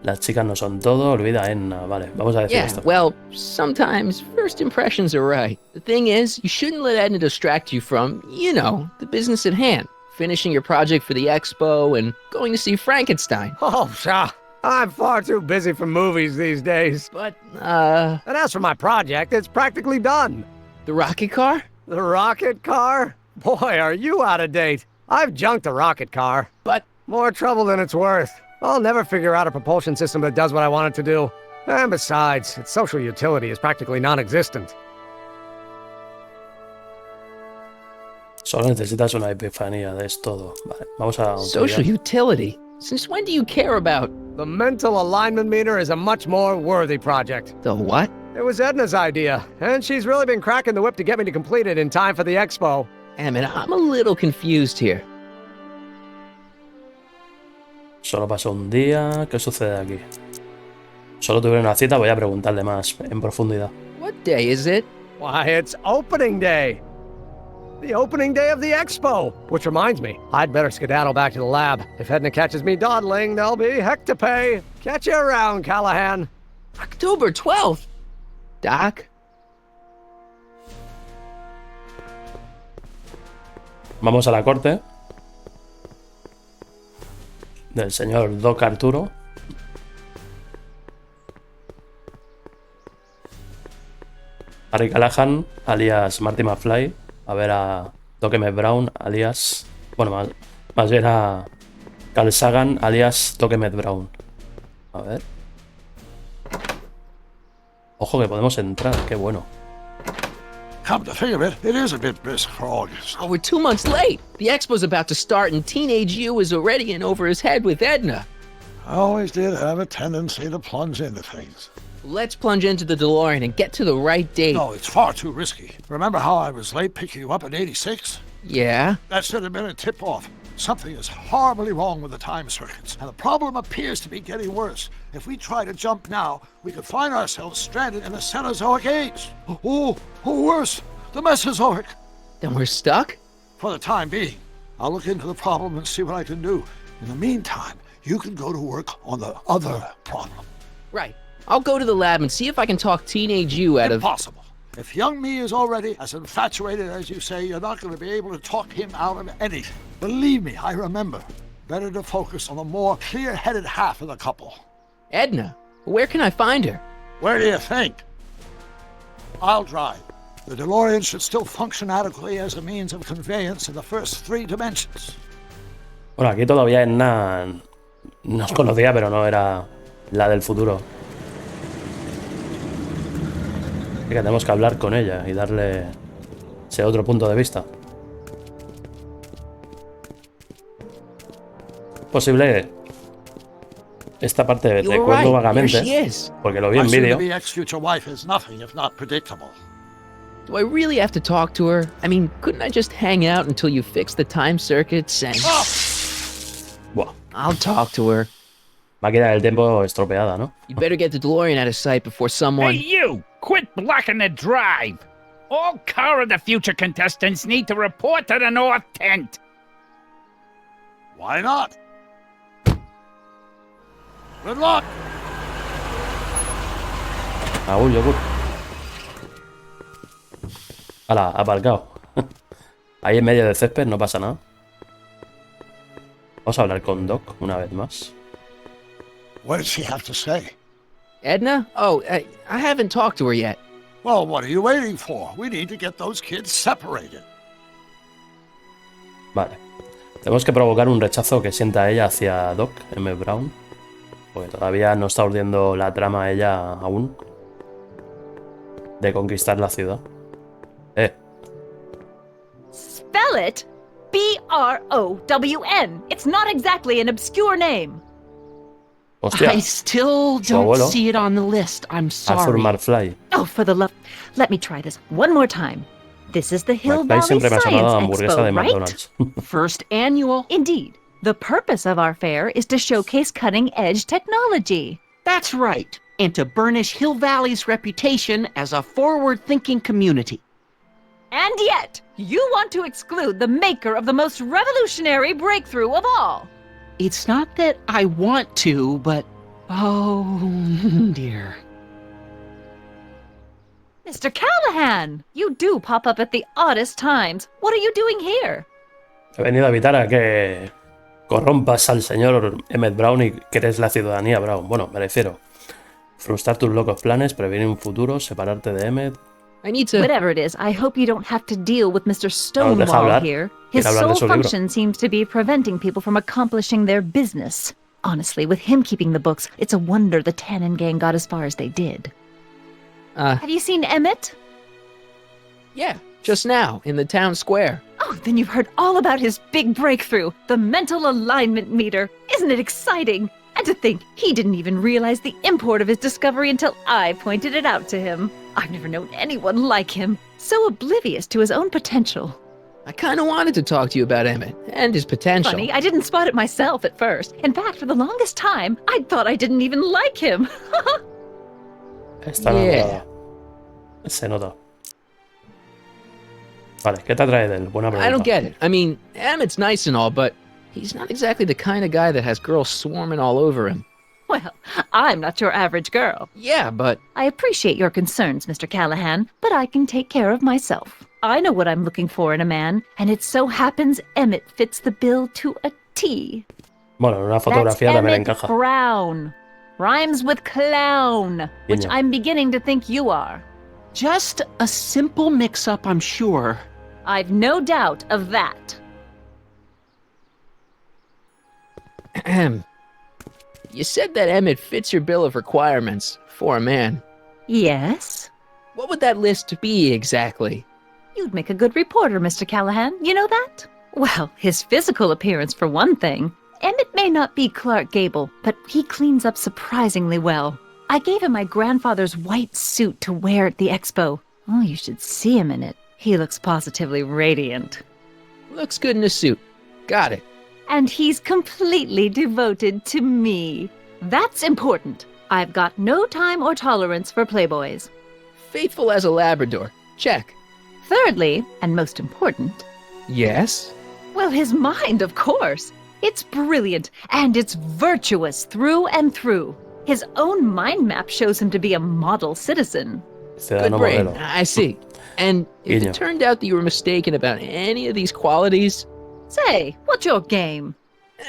Las chicas no son todo, olvida a Edna. Vale, vamos a decir Yeah, esto. well, sometimes first impressions are right. The thing is, you shouldn't let Edna distract you from, the business at hand. Finishing your project for the expo and going to see Frankenstein. Oh, pshaw. I'm far too busy for movies these days. But, And as for my project, it's practically done. the rocket car? The rocket car? Boy, are you out of date. I've junked the rocket car. But more trouble than it's worth. I'll never figure out a propulsion system that does what I want it to do. And besides, its social utility is practically non-existent. Solo necesitas una epifanía, es todo. Vale, vamos a... Social utility? Since when do you care about... The mental alignment meter is a much more worthy project. The what? It was Edna's idea, and she's really been cracking the whip to get me to complete it in time for the expo. Damn it, I'm a little confused here. Solo pasó un día. ¿Qué sucede aquí? Solo tuve una cita, voy a preguntarle más en profundidad. What day is it? Why, it's opening day. The opening day of the expo. Which reminds me, I'd better skedaddle back to the lab. If Edna catches me dawdling, there'll be heck to pay. Catch you around, Callahan. October 12th? Doc? Vamos a la corte del señor Doc Arturo. Harry Callahan, alias Marty McFly, a ver a Doc M. Brown, alias... Bueno, más bien a Carl Sagan, alias Doc M. Brown. A ver. Ojo que podemos entrar, qué bueno. Come to think of it, it is a bit brisk for August. Oh, we're 2 months late. The expo's about to start and teenage you is already in over his head with Edna. I always did have a tendency to plunge into things. Let's plunge into the DeLorean and get to the right date. No, it's far too risky. Remember how I was late picking you up in '86? Yeah? That should have been a tip-off. Something is horribly wrong with the time circuits, and the problem appears to be getting worse. If we try to jump now, we could find ourselves stranded in the Cenozoic age. Or worse, the Mesozoic. Then we're stuck? For the time being. I'll look into the problem and see what I can do. In the meantime, you can go to work on the other problem. Right. I'll go to the lab and see if I can talk teenage you out of... Impossible. If young me is already as infatuated as you say, you're not going to be able to talk him out of anything. Believe me, I remember. Better to focus on the more clear-headed half of the couple. Edna? Where can I find her? Where do you think? I'll drive. The DeLorean should still function adequately as a means of conveyance in the first 3 dimensions. Bueno, aquí todavía Edna nos conocía, pero no era la del futuro. Así que tenemos que hablar con ella y darle ese otro punto de vista. Posible esta parte recuerdo vagamente, porque lo vi en vídeo. Do I really have to talk to her? I mean, couldn't I just hang out until you fix the time circuits and... Buah. I'll talk to her. Máquina del tiempo estropeada, ¿no? You'd better get the DeLorean out of sight before someone... Hey, you! Quit blocking the drive! All Car of the Future contestants need to report to the North Tent! Why not? Good luck! Aún, yogur. Hala, aparcado. Ahí en medio del césped, no pasa nada. Vamos a hablar con Doc una vez más. What does she have to say? Edna? Oh, I haven't talked to her yet. Well, what are you waiting for? We need to get those kids separated. Vale. Tenemos que provocar un rechazo que sienta ella hacia Doc M. Brown. Porque todavía no está urdiendo la trama ella aún. De conquistar la ciudad. Spell it B-R-O-W-N. It's not exactly an obscure name. Hostia. I still don't see it on the list. I'm sorry. Arthur Marfly. Oh, for the love... Let me try this one more time. This is the Hill Valley siempre me ha Science sonado a hamburguesa de Expo, right? McDonald's. First annual. Indeed. The purpose of our fair is to showcase cutting-edge technology. That's right. And to burnish Hill Valley's reputation as a forward-thinking community. And yet, you want to exclude the maker of the most revolutionary breakthrough of all. It's not that I want to, but Oh, dear. Mr. Callahan! You do pop up at the oddest times. What are you doing here? He venido a evitar a que corrompas al señor Emmett Brown y crees la ciudadanía Brown. Bueno, me refiero. Frustrar tus locos planes, prevenir un futuro, separarte de Emmett. I need to... Whatever it is, I hope you don't have to deal with Mr. No, deja Stonewall hablar. here. Quiere His hablar de sole su libro. function seems to be preventing people from accomplishing their business. Honestly, with him keeping the books, it's a wonder the Tannen gang got as far as they did. Have you seen Emmett? Yeah, just now, in the town square. Oh, then you've heard all about his big breakthrough, the mental alignment meter. Isn't it exciting? And to think, he didn't even realize the import of his discovery until I pointed it out to him. I've never known anyone like him, so oblivious to his own potential. I kind of wanted to talk to you about Emmett and his potential. Funny, I didn't spot it myself at first. In fact, for the longest time, I thought I didn't even like him. Está enamorada. Se nota. Vale, ¿qué te atrae de él? Buena pregunta. I don't get it. I mean, Emmett's nice and all, but he's not exactly the kind of guy that has girls swarming all over him. Well, I'm not your average girl. Yeah, but... I appreciate your concerns, Mr. Callahan, but I can take care of myself. I know what I'm looking for in a man, and it so happens Emmett fits the bill to a T. Bueno, una That's fotografía también Emmett encaja. Brown. Rhymes with clown, which Guiño. I'm beginning to think you are. Just a simple mix-up, I'm sure. I've no doubt of that. Ahem. You said that Emmett fits your bill of requirements for a man. Yes? What would that list be exactly? You'd make a good reporter, Mr. Callahan. You know that? Well, his physical appearance, for one thing. Emmett may not be Clark Gable, but he cleans up surprisingly well. I gave him my grandfather's white suit to wear at the expo. Oh, you should see him in it. He looks positively radiant. Looks good in a suit. Got it. And he's completely devoted to me. That's important. I've got no time or tolerance for playboys. Faithful as a Labrador. Check. Thirdly, and most important, Yes? well, his mind, of course. It's brilliant, and it's virtuous through and through. His own mind map shows him to be a model citizen. Good Ciudadano brain. modelo. I see. And if Guiño. it turned out that you were mistaken about any of these qualities, Say, what's your game?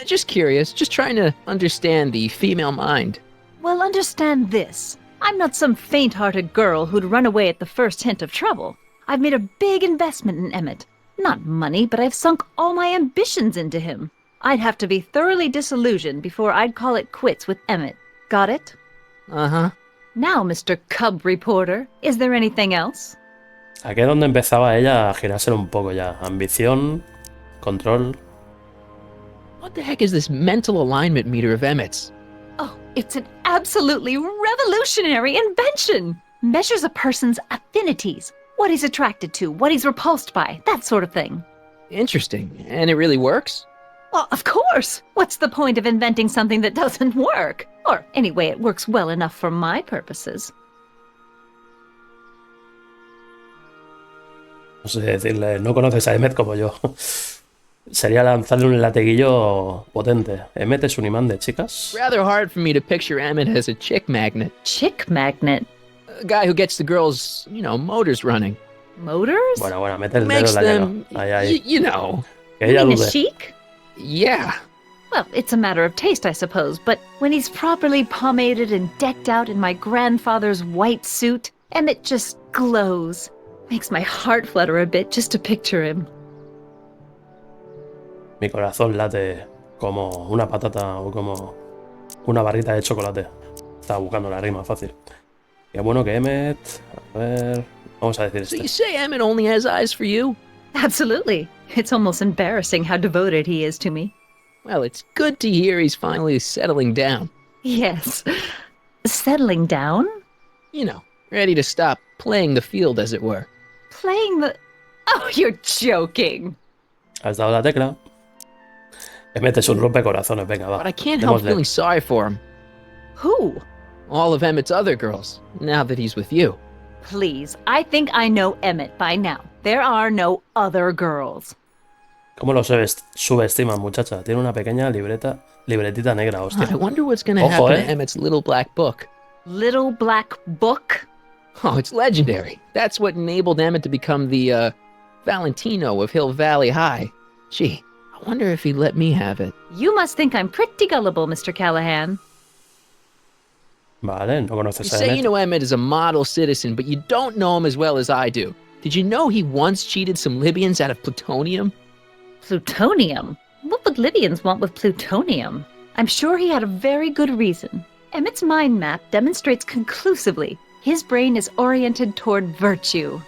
just curious, just trying to understand the female mind. Well, understand this. I'm not some faint-hearted girl who'd run away at the first hint of trouble. I've made a big investment in Emmett. Not money, but I've sunk all my ambitions into him. I'd have to be thoroughly disillusioned before I'd call it quits with Emmett. Got it? Uh-huh. Now, Mr. Cub Reporter, is there anything else? Aquí es donde empezaba ella a girárselo un poco ya. Ambición, control. What the heck is this mental alignment meter of Emmett's? Oh, it's an absolutely revolutionary invention! Measures a person's affinities, what he's attracted to, what he's repulsed by, that sort of thing. Interesting. And it really works? Well, of course! What's the point of inventing something that doesn't work? Or, anyway, it works well enough for my purposes. No sé decirle, no conoces a Emmett como yo. Sería lanzarle un lateguillo potente. Emmett es un imán de chicas. Rather hard for me to picture Emmett as a chick magnet. Chick magnet? A guy who gets the girls, motors running. Motors? Bueno, mete el dedo Makes en la them, llaga. Ahí, ahí. you know. Que You ella mean a dude. chic? Yeah. Well, it's a matter of taste, I suppose, but when he's properly pomaded and decked out in my grandfather's white suit, Emmett just glows. Makes my heart flutter a bit just to picture him. Mi corazón late como una patata o como una barrita de chocolate. Estaba buscando la rima fácil. Qué bueno que Emmett. A ver. Vamos a decir So este. you say Emmett only has eyes for you? Absolutely. It's almost embarrassing how devoted he is to me. Well, it's good to hear he's finally settling down. Yes. Settling down? Ready to stop playing the field, as it were. Playing the... Oh, you're joking. Has dado la tecla. Emmett es un rompecorazones, venga, va. But I can't help Démosle. feeling sorry for him. Who? All of Emmett's other girls, now that he's with you. Please, I think I know Emmett by now. There are no other girls. ¿Cómo lo subestiman, muchacha? Tiene una pequeña libreta Libretita negra, hostia. I wonder what's gonna Ojo, happen to Emmett's little black book. Little black book? Oh, it's legendary. That's what enabled Emmett to become the, Valentino of Hill Valley High. Gee, I wonder if he'd let me have it. You must think I'm pretty gullible, Mr. Callahan. Vale, no You conoces a say you Emmett. know Emmett is a model citizen, but you don't know him as well as I do. Did you know he once cheated some Libyans out of plutonium? Plutonium? What would Libyans want with plutonium? I'm sure he had a very good reason. Emmett's mind map demonstrates conclusively his brain is oriented toward virtue.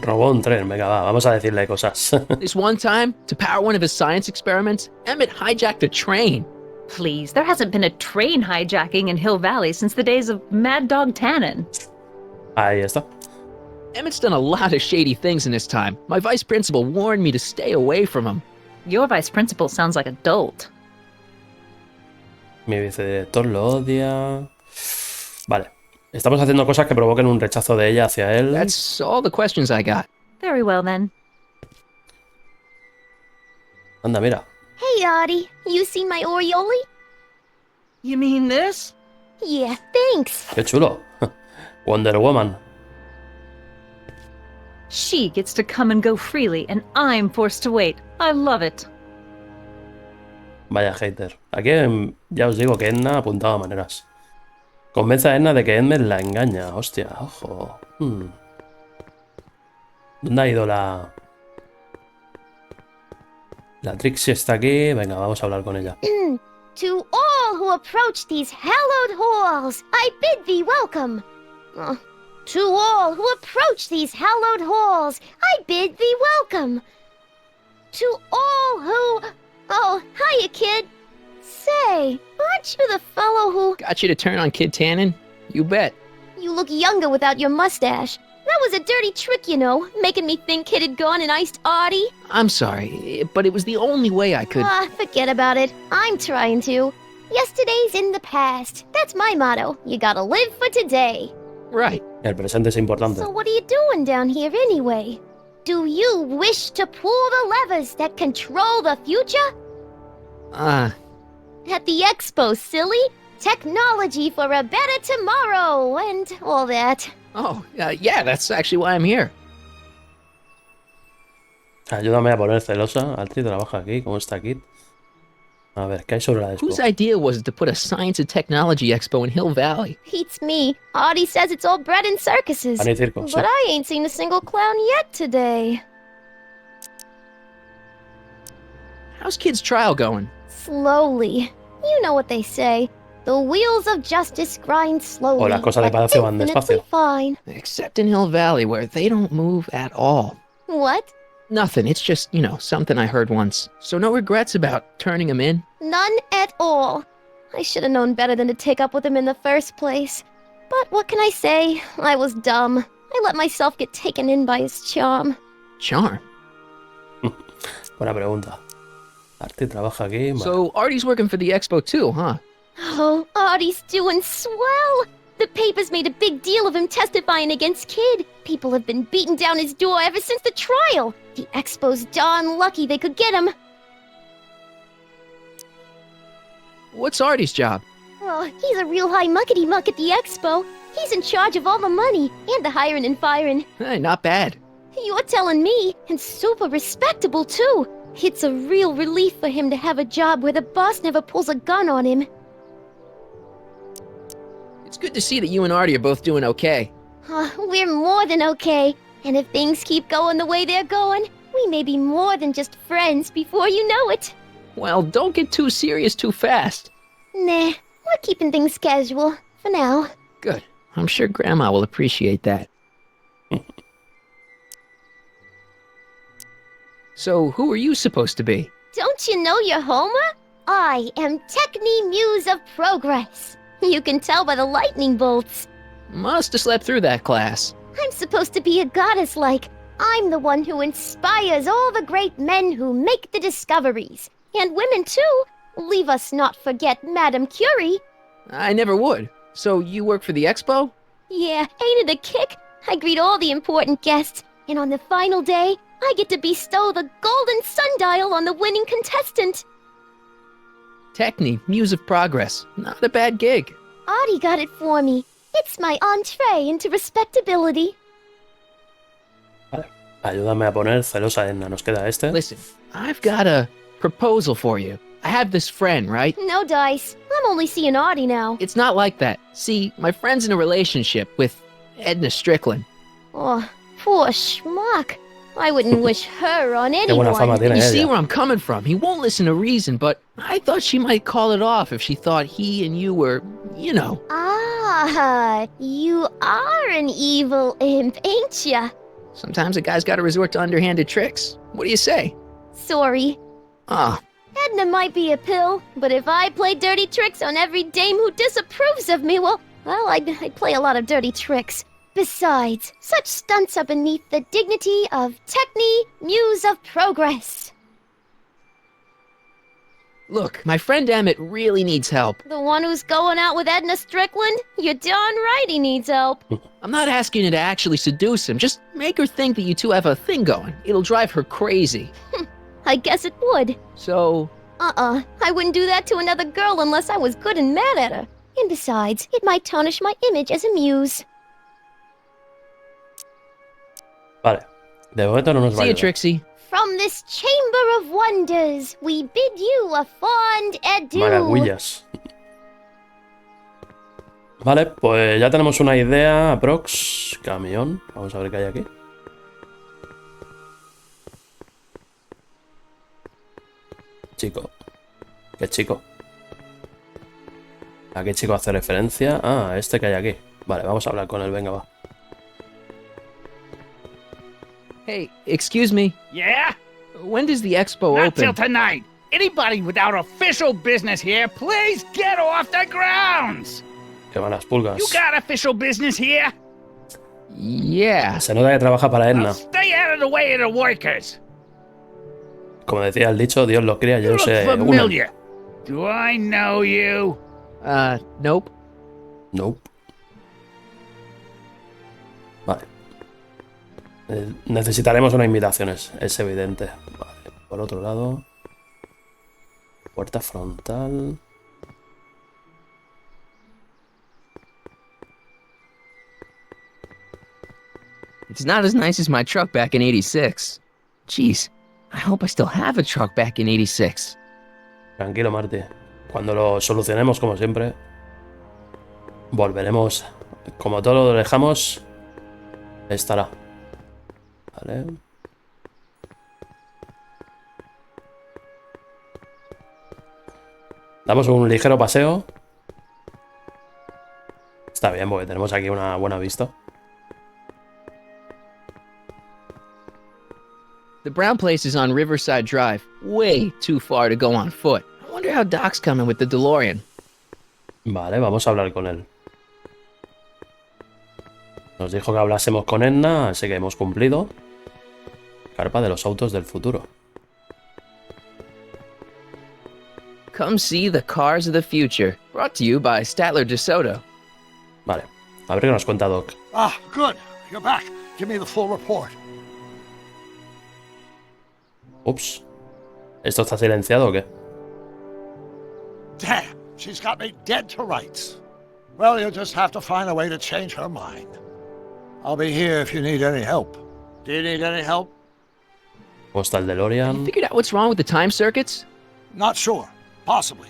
Robó un tren, venga, va, vamos a decirle cosas. This one time, to power one of his science experiments, Emmett hijacked a train. Please, there hasn't been a train hijacking in Hill Valley since the days of Mad Dog Tannen. Ahí está. Emmett's done a lot of shady things in his time. My vice principal warned me to stay away from him. Your vice principal sounds like a dolt. Mi vicedirector lo odia. Vale. Estamos haciendo cosas que provoquen un rechazo de ella hacia él. That's all the questions I got. Very well, then. Anda, mira. Hey, Artie. You seen my Orioli? You mean this? Yeah, thanks. Qué chulo. Wonder Woman. She gets to come and go freely, and I'm forced to wait. I love it. Vaya hater. Aquí ya os digo que Edna apuntaba maneras. Convence a Edna de que Edmund la engaña. Hostia, ojo. ¿Dónde ha ido la... La Trixie está aquí. Venga, vamos a hablar con ella. To all who approach these hallowed halls, I bid thee welcome. To all who approach these hallowed halls, I bid thee welcome. To all who... Oh, hiya, kid. Say, aren't you the fellow who... Got you to turn on Kid Tannen? You bet. You look younger without your mustache. That was a dirty trick, you know, making me think Kid had gone and iced Artie. I'm sorry, but it was the only way I could... Forget about it. I'm trying to. Yesterday's in the past. That's my motto. You gotta live for today. Right. El presente es importante. So what are you doing down here anyway? Do you wish to pull the levers that control the future? At the expo, silly. Technology for a better tomorrow, and all that. Oh, yeah, that's actually why I'm here. Ayúdame a poner celosa. Altri trabaja aquí. ¿Cómo está Kit? A ver, ¿qué hay sobre la expo? Whose idea was it to put a science and technology expo in Hill Valley? Beats me. Artie says it's all bred in circuses. Pan y circo, sí. But I ain't seen a single clown yet today. How's Kid's trial going? Slowly. You know what they say. The wheels of justice grind slowly. O las cosas de palacio van despacio. Fine. Except in Hill Valley, where they don't move at all. What? Nothing. It's just, you know, something I heard once. So no regrets about turning him in? None at all. I should have known better than to take up with him in the first place. But what can I say? I was dumb. I let myself get taken in by his charm. Charm? Buena pregunta. Artie trabaja aquí. So Artie's working for the expo too, huh? Oh, Artie's doing swell. The papers made a big deal of him testifying against Kid. People have been beating down his door ever since the trial. The expo's darn lucky they could get him. What's Artie's job? Oh, he's a real high muckety-muck at the expo. He's in charge of all the money, and the hiring and firing. Hey, not bad. You're telling me, and super respectable too. It's a real relief for him to have a job where the boss never pulls a gun on him. It's good to see that you and Artie are both doing okay. We're more than okay. And if things keep going the way they're going, we may be more than just friends before you know it. Well, don't get too serious too fast. Nah, we're keeping things casual, for now. Good. I'm sure Grandma will appreciate that. So, who are you supposed to be? Don't you know your Homer? I am Techne Muse of Progress. You can tell by the lightning bolts. Must have slept through that class. I'm supposed to be a goddess-like. I'm the one who inspires all the great men who make the discoveries. And women, too. Leave us not forget Madame Curie. I never would. So, you work for the expo? Yeah, ain't it a kick? I greet all the important guests. And on the final day, I get to bestow the golden sundial on the winning contestant. Techne, Muse of Progress. Not a bad gig. Audie got it for me. It's my entree into respectability. Vale. Ayúdame a poner celosa Edna. Nos queda este. Listen, I've got a proposal for you. I have this friend, right? No dice. I'm only seeing Audie now. It's not like that. See, my friend's in a relationship with Edna Strickland. Oh, poor schmuck. I wouldn't wish her on Qué buena fama anyone. tiene You see ella. where I'm coming from. He won't listen to reason, but I thought she might call it off if she thought he and you were, you know. Ah, you are an evil imp, ain't ya? Sometimes a guy's gotta resort to underhanded tricks. What do you say? Sorry. Ah, Edna might be a pill, but if I play dirty tricks on every dame who disapproves of me, well, I'd play a lot of dirty tricks. Besides, such stunts are beneath the dignity of Techne, Muse of Progress. look, my friend Emmett really needs help. The one who's going out with Edna Strickland? You're darn right he needs help. I'm not asking you to actually seduce him. Just make her think that you two have a thing going. It'll drive her crazy. I guess it would. So, I wouldn't do that to another girl unless I was good and mad at her. And besides, it might tarnish my image as a muse. Vale. De momento no nos va a see you, ayudar. Trixie. From this chamber of wonders, we bid you a fond adieu. Maravillas. Vale, pues ya tenemos una idea aprox. Camión. Vamos a ver qué hay aquí. Chico. ¿Qué chico? ¿A qué chico hace referencia? Ah, este que hay aquí. Vale, vamos a hablar con él. Venga, va. Hey, excuse me. Yeah? When does the expo Not open? till tonight. Anybody without official business here, please get off the grounds. Que van las pulgas. You got official business here? Yeah. Se nota que trabaja para Edna. Stay out of the way of the workers. Como decía el dicho, Dios lo cría, yo You no sé. look Una. familiar. Do I know you? Nope. Nope. Vale. Necesitaremos una invitación, es evidente. Vale. Por otro lado. Puerta frontal. It's not as nice as my truck back in 86. Jeez, I hope I still have a truck back in 86. Tranquilo, Marty. Cuando lo solucionemos, como siempre, volveremos. Como todo lo dejamos, estará. Vale. Damos un ligero paseo. Está bien, porque tenemos aquí una buena vista. The brown place is on Riverside Drive, way too far to go on foot. I wonder how Doc's coming with the DeLorean. Vale, vamos a hablar con él. Nos dijo que hablásemos con Edna, así que hemos cumplido. Carpa de los autos del futuro. Come see the cars of the future. Brought to you by Statler DeSoto. Vale, a ver qué nos cuenta Doc. Ah, good. You're back. Give me the full report. Ups. ¿Esto está silenciado o qué? Damn, she's got me dead to rights. Well, you'll just have to find a way to change her mind. I'll be here if you need any help. Do you need any help? ¿Cómo está el DeLorean? Figured out what's wrong with the time circuits? Not sure. Possibly.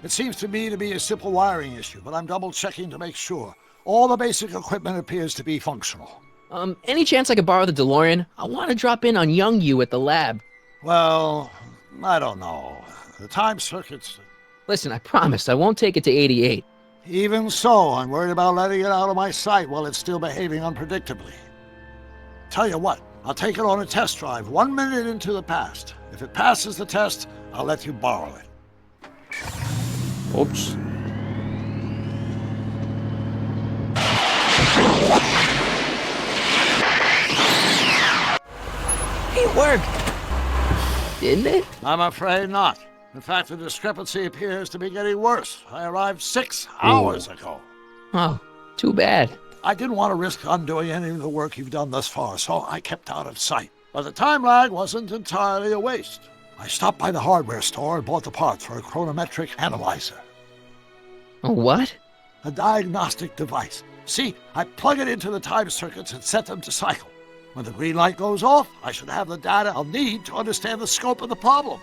It seems to me to be a simple wiring issue, but I'm double-checking to make sure. All the basic equipment appears to be functional. Any chance I could borrow the DeLorean? I want to drop in on young you at the lab. Well, I don't know. The time circuits... Listen, I promise I won't take it to 88. Even so, I'm worried about letting it out of my sight while it's still behaving unpredictably. Tell you what, I'll take it on a test drive 1 minute into the past. If it passes the test, I'll let you borrow it. Ups. It worked! Didn't it? I'm afraid not. In fact, the discrepancy appears to be getting worse. I arrived 6 hours ago. Oh, too bad. I didn't want to risk undoing any of the work you've done thus far, so I kept out of sight. But the time lag wasn't entirely a waste. I stopped by the hardware store and bought the parts for a chronometric analyzer. A what? A diagnostic device. See, I plug it into the time circuits and set them to cycle. When the green light goes off, I should have the data I'll need to understand the scope of the problem.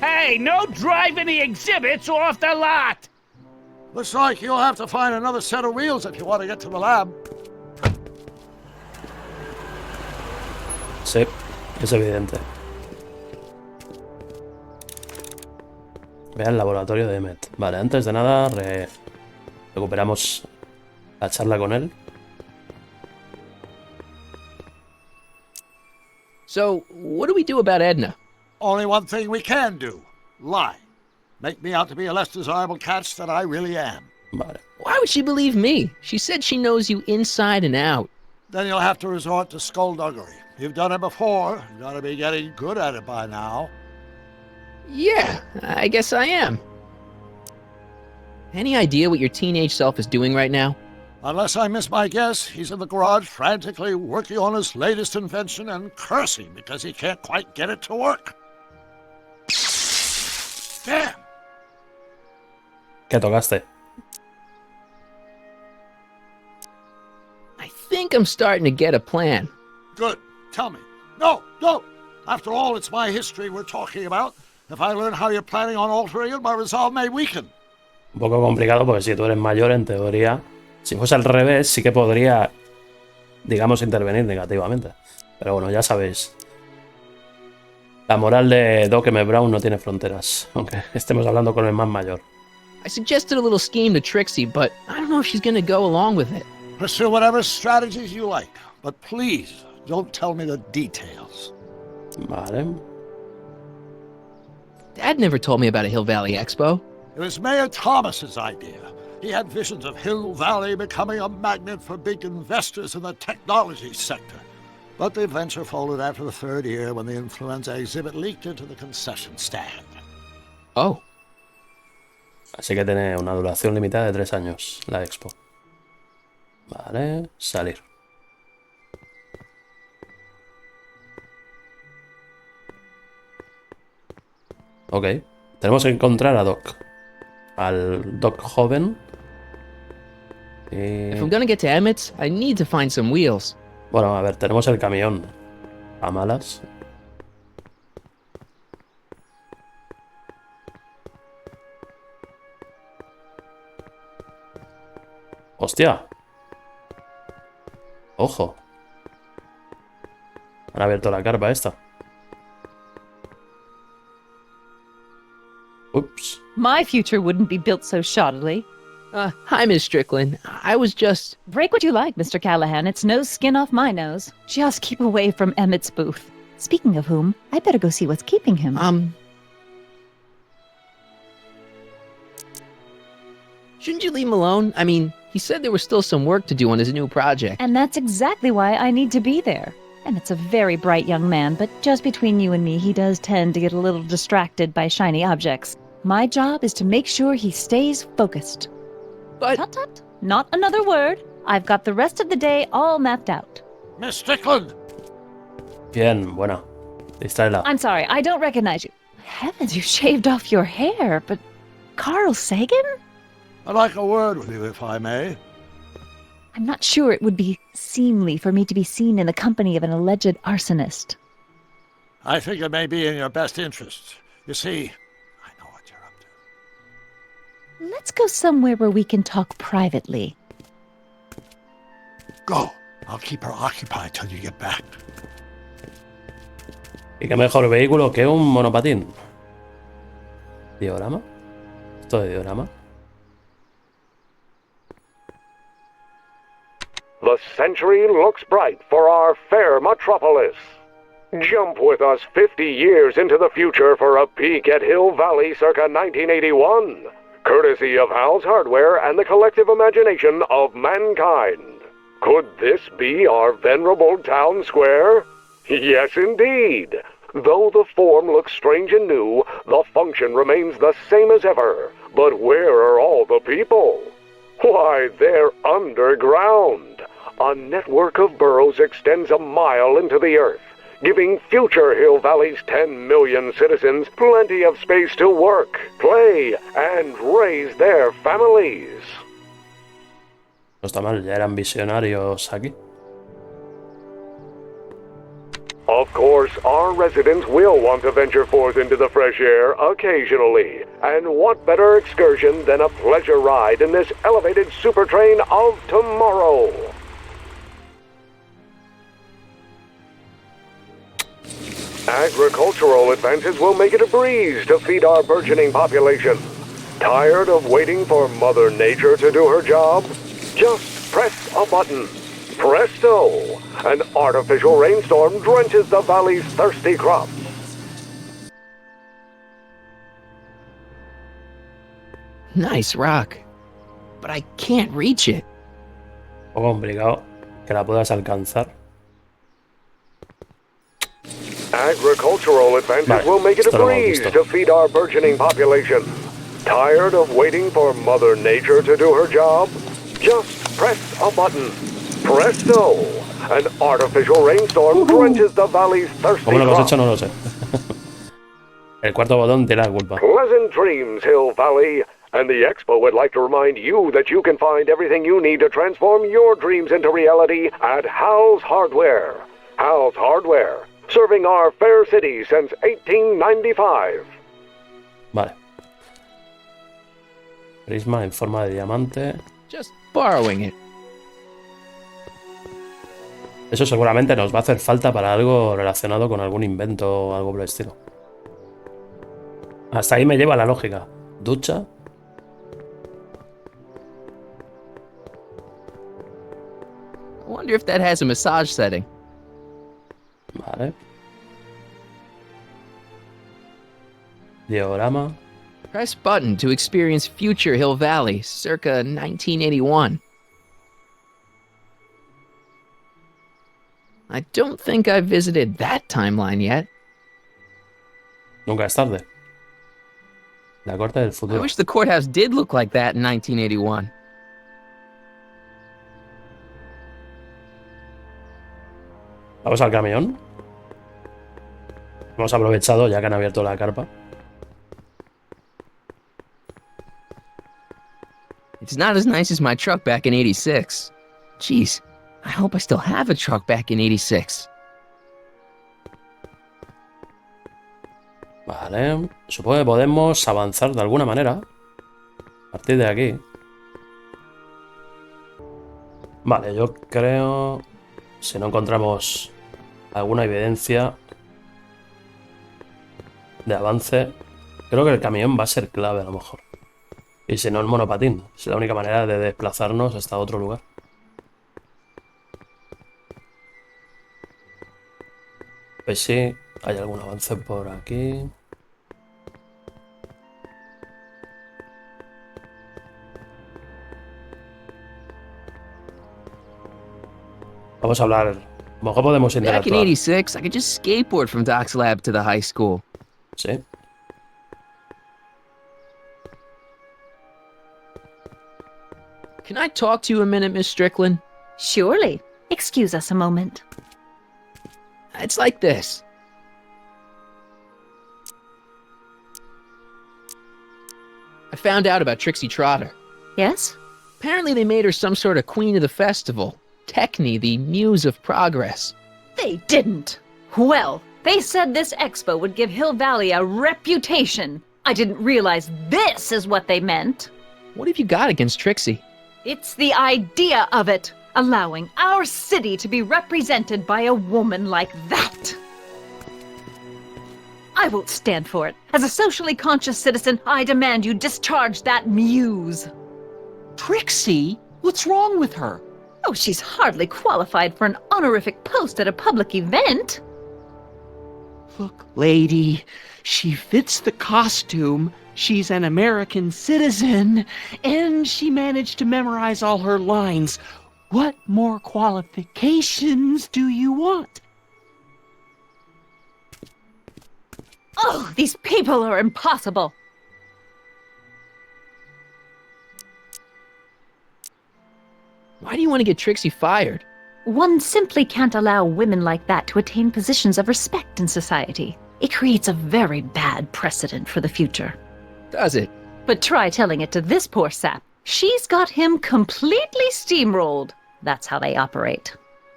Hey, no driving the exhibits off the lot! Looks like you'll have to find another set of wheels if you want to get to the lab. Sí, es evidente. Ve al laboratorio de Emmet. Vale, antes de nada recuperamos la charla con él. So, what do we do about Edna? Only one thing we can do. Lie. Make me out to be a less desirable catch than I really am. Vale. Why would she believe me? She said she knows you inside and out. Then you'll have to resort to skullduggery. You've done it before. You gotta be getting good at it by now. Yeah, I guess I am. Any idea what your teenage self is doing right now? Unless I miss my guess, he's in the garage frantically working on his latest invention and cursing because he can't quite get it to work. Damn! ¿Qué tocaste? I think I'm starting to get a plan. Good. Tell me. No, no! After all, it's my history we're talking about. If I learn how you're planning on altering it, my resolve may weaken. Un poco complicado porque si tú eres mayor, en teoría, si fuese al revés, sí que podría, digamos, intervenir negativamente. Pero bueno, ya sabéis. La moral de Doc M. Brown no tiene fronteras, aunque estemos hablando con el más mayor. I suggested a little scheme to Trixie, but I don't know if she's gonna go along with it. Pursue whatever strategies you like, but please don't tell me the details. Vale. Dad never told me about a Hill Valley Expo. It was Mayor Thomas's idea. He had visions of Hill Valley becoming a magnet for big investors in the technology sector. But the venture folded after the third year when the influenza exhibit leaked into the concession stand. Oh. Así que tiene una duración limitada de 3 años, la expo. Vale, salir. Ok, tenemos que encontrar a Doc. Al Doc joven. If I'm gonna get to Emmett's, I need to find some wheels. Bueno, a ver, tenemos el camión. A malas. ¡Hostia! ¡Ojo! Han abierto la carpa esta. Oops. My future wouldn't be built so shoddily. Hi, Miss Strickland. I was just... Break what you like, Mr. Callahan. It's no skin off my nose. Just keep away from Emmett's booth. Speaking of whom, I better go see what's keeping him. Shouldn't you leave him alone? I mean, he said there was still some work to do on his new project. And that's exactly why I need to be there. Emmett's a very bright young man, but just between you and me, he does tend to get a little distracted by shiny objects. My job is to make sure he stays focused. But... Tut tut. Not another word. I've got the rest of the day all mapped out. Miss Strickland! Bien, buena. Distráela. I'm sorry, I don't recognize you. Heavens, you shaved off your hair, but... Carl Sagan? I'd like a word with you, if I may. I'm not sure it would be seemly for me to be seen in the company of an alleged arsonist. I think it may be in your best interest. You see, Let's go somewhere where we can talk privately. Go. I'll keep her occupied till you get back. ¿Y qué mejor vehículo que un monopatín? ¿Diorama? ¿Esto de diorama? The century looks bright for our fair metropolis. Jump with us 50 years into the future for a peek at Hill Valley circa 1981. Courtesy of Hal's Hardware and the collective imagination of mankind. Could this be our venerable town square? Yes, indeed. Though the form looks strange and new, the function remains the same as ever. But where are all the people? Why, they're underground. A network of burrows extends a mile into the earth. giving future Hill Valley's 10 million citizens plenty of space to work, play, and raise their families. No está mal, ya eran visionarios aquí. Of course, our residents will want to venture forth into the fresh air occasionally. And what better excursion than a pleasure ride in this elevated super train of tomorrow? Agricultural advances will make it a breeze to feed our burgeoning population. Tired of waiting for Mother Nature to do her job? Just press a button. Presto! An artificial rainstorm drenches the valley's thirsty crops. Nice rock. But I can't reach it. Un poco complicado que la puedas alcanzar. Agricultural advances will make it a breeze to feed our burgeoning population. Tired of waiting for Mother Nature to do her job? Just press a button. Presto! An artificial rainstorm drenches the valley's thirsty ¿Cómo lo hemos crops. hecho? No lo sé. El cuarto botón tiene la culpa. Pleasant dreams, Hill Valley. And the Expo would like to remind you that you can find everything you need to transform your dreams into reality at Hal's Hardware. Hal's Hardware, serving our fair city since 1895. Vale. Prisma en forma de diamante. Just borrowing it. Eso seguramente nos va a hacer falta para algo relacionado con algún invento o algo por el estilo. Hasta ahí me lleva la lógica. Ducha. I wonder if that has a massage setting. Vale. Diorama. Press button to experience future Hill Valley, circa 1981. I don't think I've visited that timeline yet. Nunca es tarde. La corte del I futuro. wish the courthouse did look like that in 1981. Vamos al camión. Hemos aprovechado ya que han abierto la carpa. It's not as nice as my truck back in 86. Jeez, I hope I still have a truck back in 86. Vale. Supongo que podemos avanzar de alguna manera. A partir de aquí. Vale, yo creo... Si no encontramos alguna evidencia de avance, creo que el camión va a ser clave a lo mejor. Y si no, el monopatín. Es la única manera de desplazarnos hasta otro lugar. Pues sí, hay algún avance por aquí. Vamos a hablar. A lo mejor podemos Back in interactuar. 86, I could just skateboard from Doc's lab to the high school. Sí. Can I talk to you a minute, Miss Strickland? Surely. Excuse us a moment. It's like this. I found out about Trixie Trotter. Yes? Apparently they made her some sort of queen of the festival. Techne, the muse of progress. They didn't. Well, they said this expo would give Hill Valley a reputation. I didn't realize this is what they meant. What have you got against Trixie? It's the idea of it. Allowing our city to be represented by a woman like that. I won't stand for it. As a socially conscious citizen, I demand you discharge that muse. Trixie? What's wrong with her? Oh, she's hardly qualified for an honorific post at a public event. Look, lady, she fits the costume. She's an American citizen, and she managed to memorize all her lines. What more qualifications do you want? Oh, these people are impossible. Why do you want to get Trixie fired? One simply can't allow women like that to attain positions of respect in society. It creates a very bad precedent for the future. Does it? But try telling it to this poor sap. She's got him completely steamrolled. That's how they operate.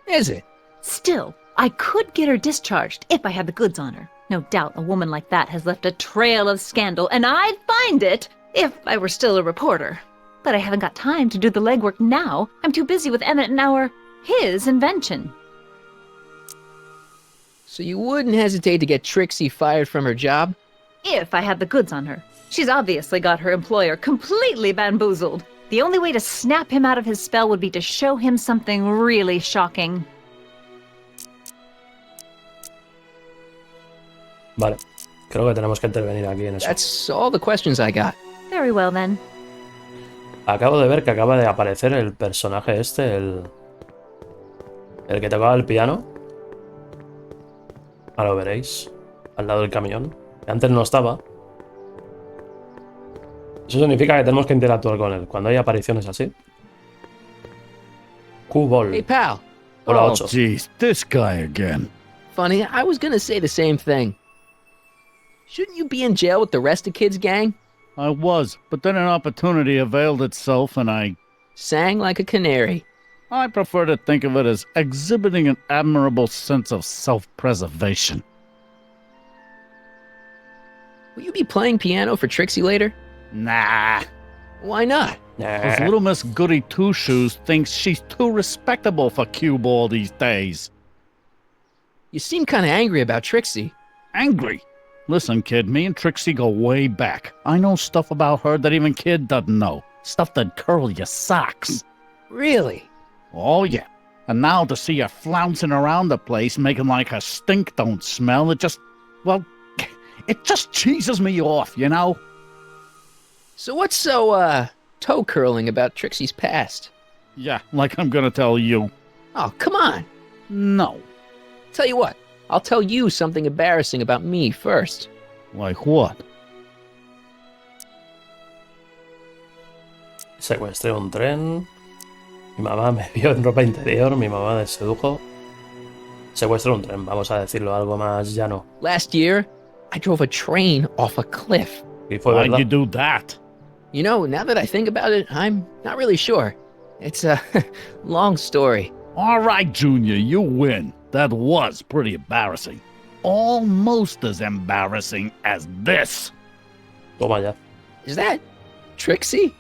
Is it? Still, I could get her discharged if I had the goods on her. No doubt a woman like that has left a trail of scandal, and I'd find it if I were still a reporter. But I haven't got time to do the legwork now. I'm too busy with Emmett and his invention. So you wouldn't hesitate to get Trixie fired from her job? If I had the goods on her. She's obviously got her employer completely bamboozled. The only way to snap him out of his spell would be to show him something really shocking. Vale, creo que tenemos que intervenir aquí en eso. That's all the questions I got. Very well then. Acabo de ver que acaba de aparecer el personaje este, el que tocaba el piano. Ahora lo veréis, al lado del camión. Que antes no estaba. Eso significa que tenemos que interactuar con él cuando hay apariciones así. Q-Ball. Hey, pal. Hola, Oh, 8. jeez, this guy again. Funny, I was gonna say the same thing. Shouldn't you be in jail with the rest of Kid's gang? I was, but then an opportunity availed itself and I sang like a canary. I prefer to think of it as exhibiting an admirable sense of self-preservation. Will you be playing piano for Trixie later? Nah. Why not? Because little Miss Goody Two-Shoes thinks she's too respectable for cue ball these days. You seem kind of angry about Trixie. Angry? Listen, kid, me and Trixie go way back. I know stuff about her that even Kid doesn't know. Stuff that'd curl your socks. Really? Oh, yeah. And now to see her flouncing around the place, making like her stink don't smell, it just cheeses me off, you know? So what's so, toe-curling about Trixie's past? Yeah, like I'm gonna tell you. Oh, come on. No. Tell you what, I'll tell you something embarrassing about me first. Like what? Secuestré un tren. Mi mamá me vio en ropa interior. Mi mamá me sedujo. Secuestré un tren, vamos a decirlo algo más llano. Last year, I drove a train off a cliff. Y fue Why'd verdad. you do that? You know, now that I think about it, I'm not really sure. It's a long story. All right, Junior, you win. That was pretty embarrassing. Almost as embarrassing as this. Toma ya. Is that Trixie?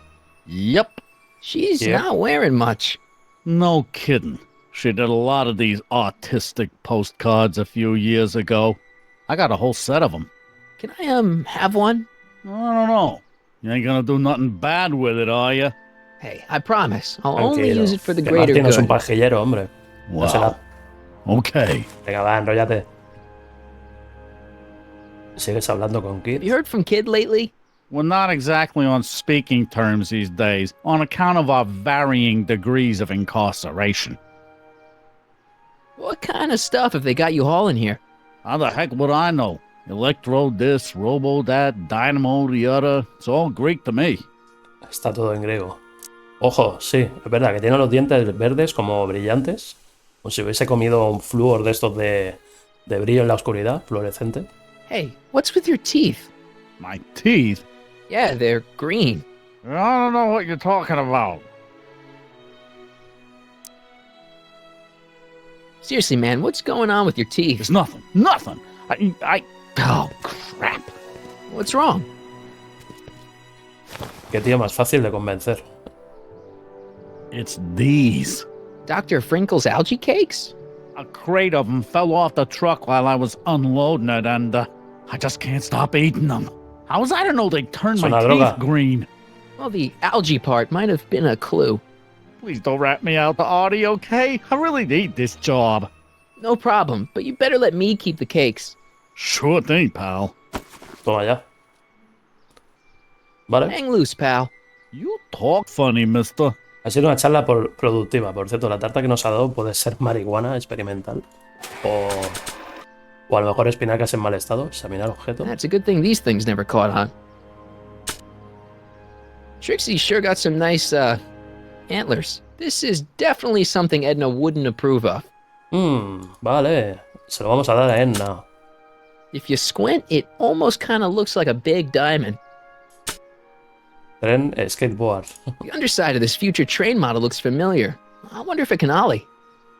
Yep. She's not wearing much. No kidding. She did a lot of these artistic postcards a few years ago. I got a whole set of them. Can I, have one? I don't know. You ain't gonna do nothing bad with it, are you? Hey, I promise. I'll Tranquilo. only use it for the Que greater Marty no es un good. pajillero, hombre. No Wow. será. Okay. Venga, va, enróllate. ¿Sigues hablando con Kid? Have you heard from Kid lately? We're not exactly on speaking terms these days, on account of our varying degrees of incarceration. What kind of stuff have they got you hauling here? How the heck would I know? Electro this, robo that, dynamo the other. It's all Greek to me. Está todo en griego. Ojo, sí, es verdad que tiene los dientes verdes como brillantes. Como si hubiese comido un flúor de estos de brillo en la oscuridad, fluorescente. Hey, what's with your teeth? My teeth? Yeah, they're green. I don't know what you're talking about. Seriously, man, what's going on with your teeth? It's nothing. Nothing. Oh, crap. What's wrong? Qué tío más fácil de convencer. It's these. Dr. Frinkle's algae cakes? A crate of them fell off the truck while I was unloading it, and I just can't stop eating them. How was I to know they turned my teeth green? Well, the algae part might have been a clue. Please don't rat me out the audio, okay? I really need this job. No problem, but you better let me keep the cakes. Sure thing, pal. Toma ya. Vale. Hang loose, pal. You talk funny, mister. Ha sido una charla productiva. Por cierto, la tarta que nos ha dado puede ser marihuana experimental. O a lo mejor espinacas en mal estado. Examinar objeto. That's a good thing these things never caught on. Trixie sure got some nice, antlers. This is definitely something Edna wouldn't approve of. Vale. Se lo vamos a dar a Edna. If you squint, it almost kind of looks like a big diamond. Tren skateboard. The underside of this future train model looks familiar. I wonder if it can ollie.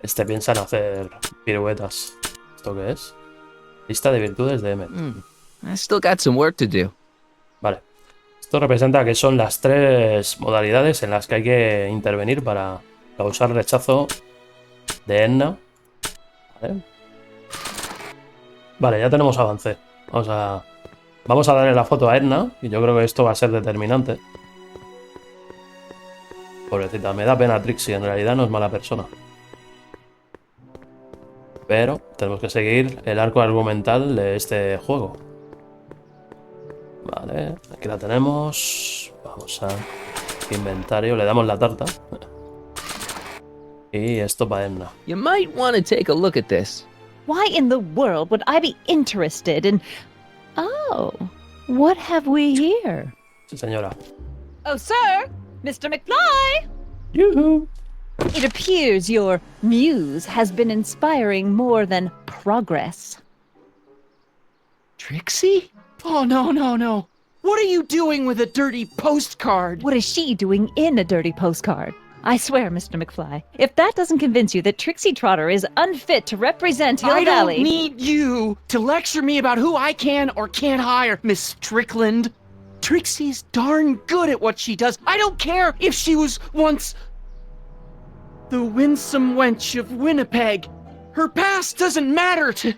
Piensa en hacer piruetas. ¿Esto qué es? Lista de virtudes de Emmet. I still got some work to do. Vale. Esto representa que son las 3 modalidades en las que hay que intervenir para causar rechazo de Edna. Vale, ya tenemos avance. Vamos a darle la foto a Edna y yo creo que esto va a ser determinante. Pobrecita, me da pena Trixie, en realidad no es mala persona. Pero tenemos que seguir el arco argumental de este juego. Vale, aquí la tenemos. Vamos a inventario, le damos la tarta. Y esto para Edna. You might want to take a look at this. Why in the world would I be interested in... Oh, what have we here? Sí, señora. Oh, sir! Mr. McFly! Yoo-hoo! It appears your muse has been inspiring more than progress. Trixie? Oh, no. What are you doing with a dirty postcard? What is she doing in a dirty postcard? I swear, Mr. McFly, if that doesn't convince you that Trixie Trotter is unfit to represent Hill Valley... I don't need you to lecture me about who I can or can't hire, Miss Strickland. Trixie's darn good at what she does. I don't care if she was once the winsome wench of Winnipeg. Her past doesn't matter to...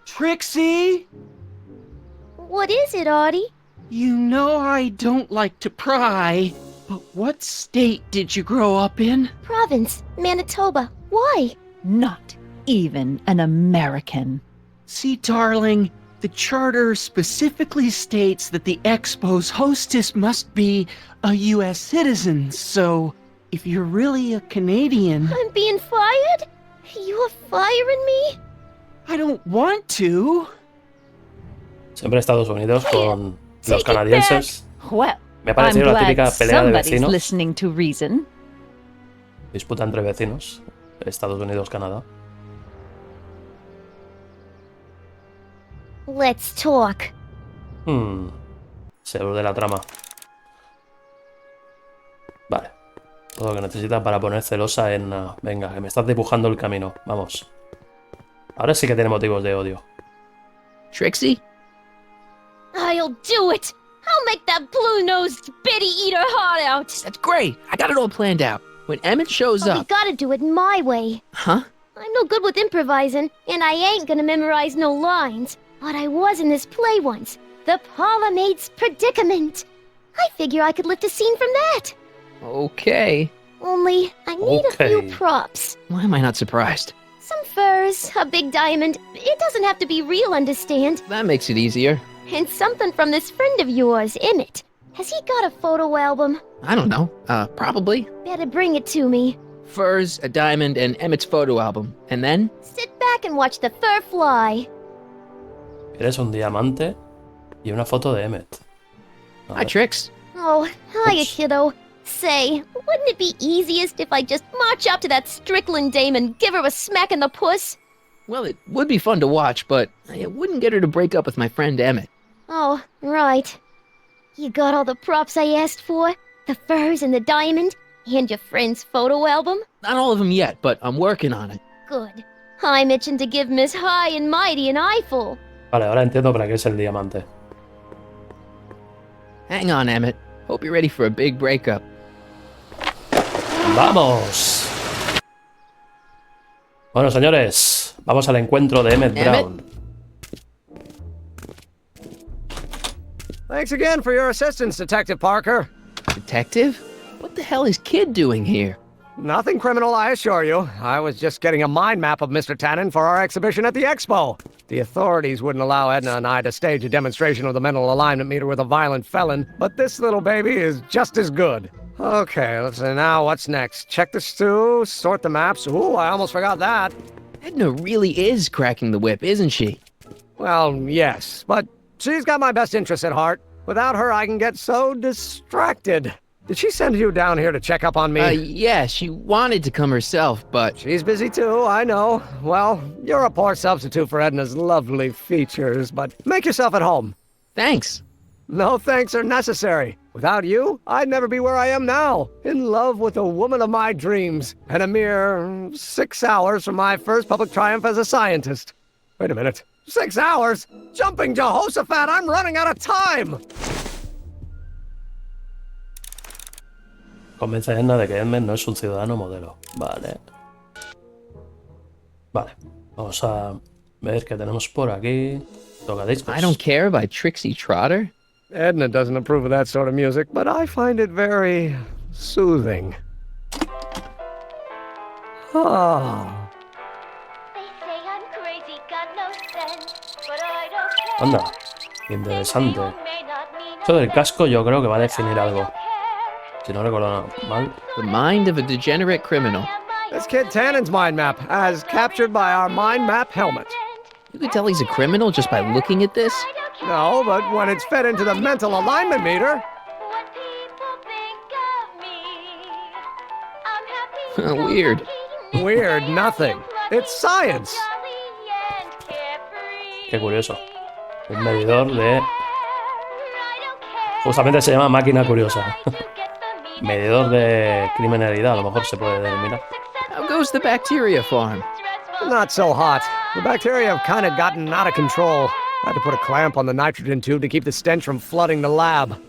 Trixie? What is it, Audie? You know I don't like to pry, but what state did you grow up in? Province, Manitoba. Why? Not even an American. See, darling, the charter specifically states that the Expo's hostess must be a U.S. citizen, so if you're really a Canadian... I'm being fired? You're firing me? I don't want to. Siempre Estados Unidos con los canadienses. Well, Me ha parecido la típica pelea de vecinos. Listening to reason. Disputa entre vecinos. Estados Unidos-Canadá. Let's talk. Se de la trama. Vale. Todo lo que necesita para poner celosa en... venga, que me estás dibujando el camino. Vamos. Ahora sí que tiene motivos de odio. Trixie? I'll do it! I'll make that blue-nosed bitty eat her heart out! That's great! I got it all planned out. When Emmett shows We up... gotta do it my way. Huh? I'm no good with improvising, and I ain't gonna memorize no lines. But I was in this play once. The Parlourmaid's Predicament. I figure I could lift a scene from that. Okay. Only, I need a few props. Why am I not surprised? Some furs, a big diamond. It doesn't have to be real, understand? That makes it easier. And something from this friend of yours, Emmett. Has he got a photo album? I don't know. Probably. Better bring it to me. Furs, a diamond, and Emmett's photo album. And then? Sit back and watch the fur fly. Eres un diamante y una foto de Emmett. Hi, Trix. Oh, hiya, kiddo. Say, wouldn't it be easiest if I just march up to that Strickland dame and give her a smack in the puss? Well, it would be fun to watch, but it wouldn't get her to break up with my friend Emmett. Oh, right. You got all the props I asked for? The furs and the diamond? And your friend's photo album? Not all of them yet, but I'm working on it. Good. I'm itching to give Miss High and Mighty an eyeful. Vale, ahora entiendo para qué es el diamante. Hang on, Emmett. Hope you're ready for a big breakup. ¡Vamos! Bueno, señores, vamos al encuentro de Emmett Brown. Thanks again for your assistance, Detective Parker. Detective? What the hell is Kid doing here? Nothing criminal, I assure you. I was just getting a mind map of Mr. Tannen for our exhibition at the Expo. The authorities wouldn't allow Edna and I to stage a demonstration of the mental alignment meter with a violent felon, but this little baby is just as good. Okay, let's see now what's next. Check the stew, sort the maps. Ooh, I almost forgot that. Edna really is cracking the whip, isn't she? Well, yes, but she's got my best interests at heart. Without her, I can get so distracted. Did she send you down here to check up on me? Yeah, she wanted to come herself, but... She's busy too, I know. Well, you're a poor substitute for Edna's lovely features, but make yourself at home. Thanks. No thanks are necessary. Without you, I'd never be where I am now, in love with the woman of my dreams, and a mere 6 hours from my first public triumph as a scientist. Wait a minute. 6 hours? Jumping Jehoshaphat, I'm running out of time! Convence a Edna de que Edmund no es un ciudadano modelo. Vale. Vale. Vamos a ver qué tenemos por aquí. Tocadiscos. I Don't Care by Trixie Trotter? Edna doesn't approve of that sort of music, but I find it very soothing. Oh. Anda, interesante. Esto del casco yo creo que va a definir algo. Si no recuerdo mal. The mind of a degenerate criminal. That's Kid Tannen's mind map, as captured by our mind map helmet. You could tell he's a criminal just by looking at this? No, but when it's fed into the mental alignment meter... Weird. Weird nothing. It's science. Qué curioso. Un medidor de... Justamente se llama máquina curiosa. Medidor de criminalidad, a lo mejor se puede denominar. How goes the bacteria farm? Not so hot. The bacteria have kind of gotten out of control. I had to put a clamp on the nitrogen tube to keep the stench from flooding the lab.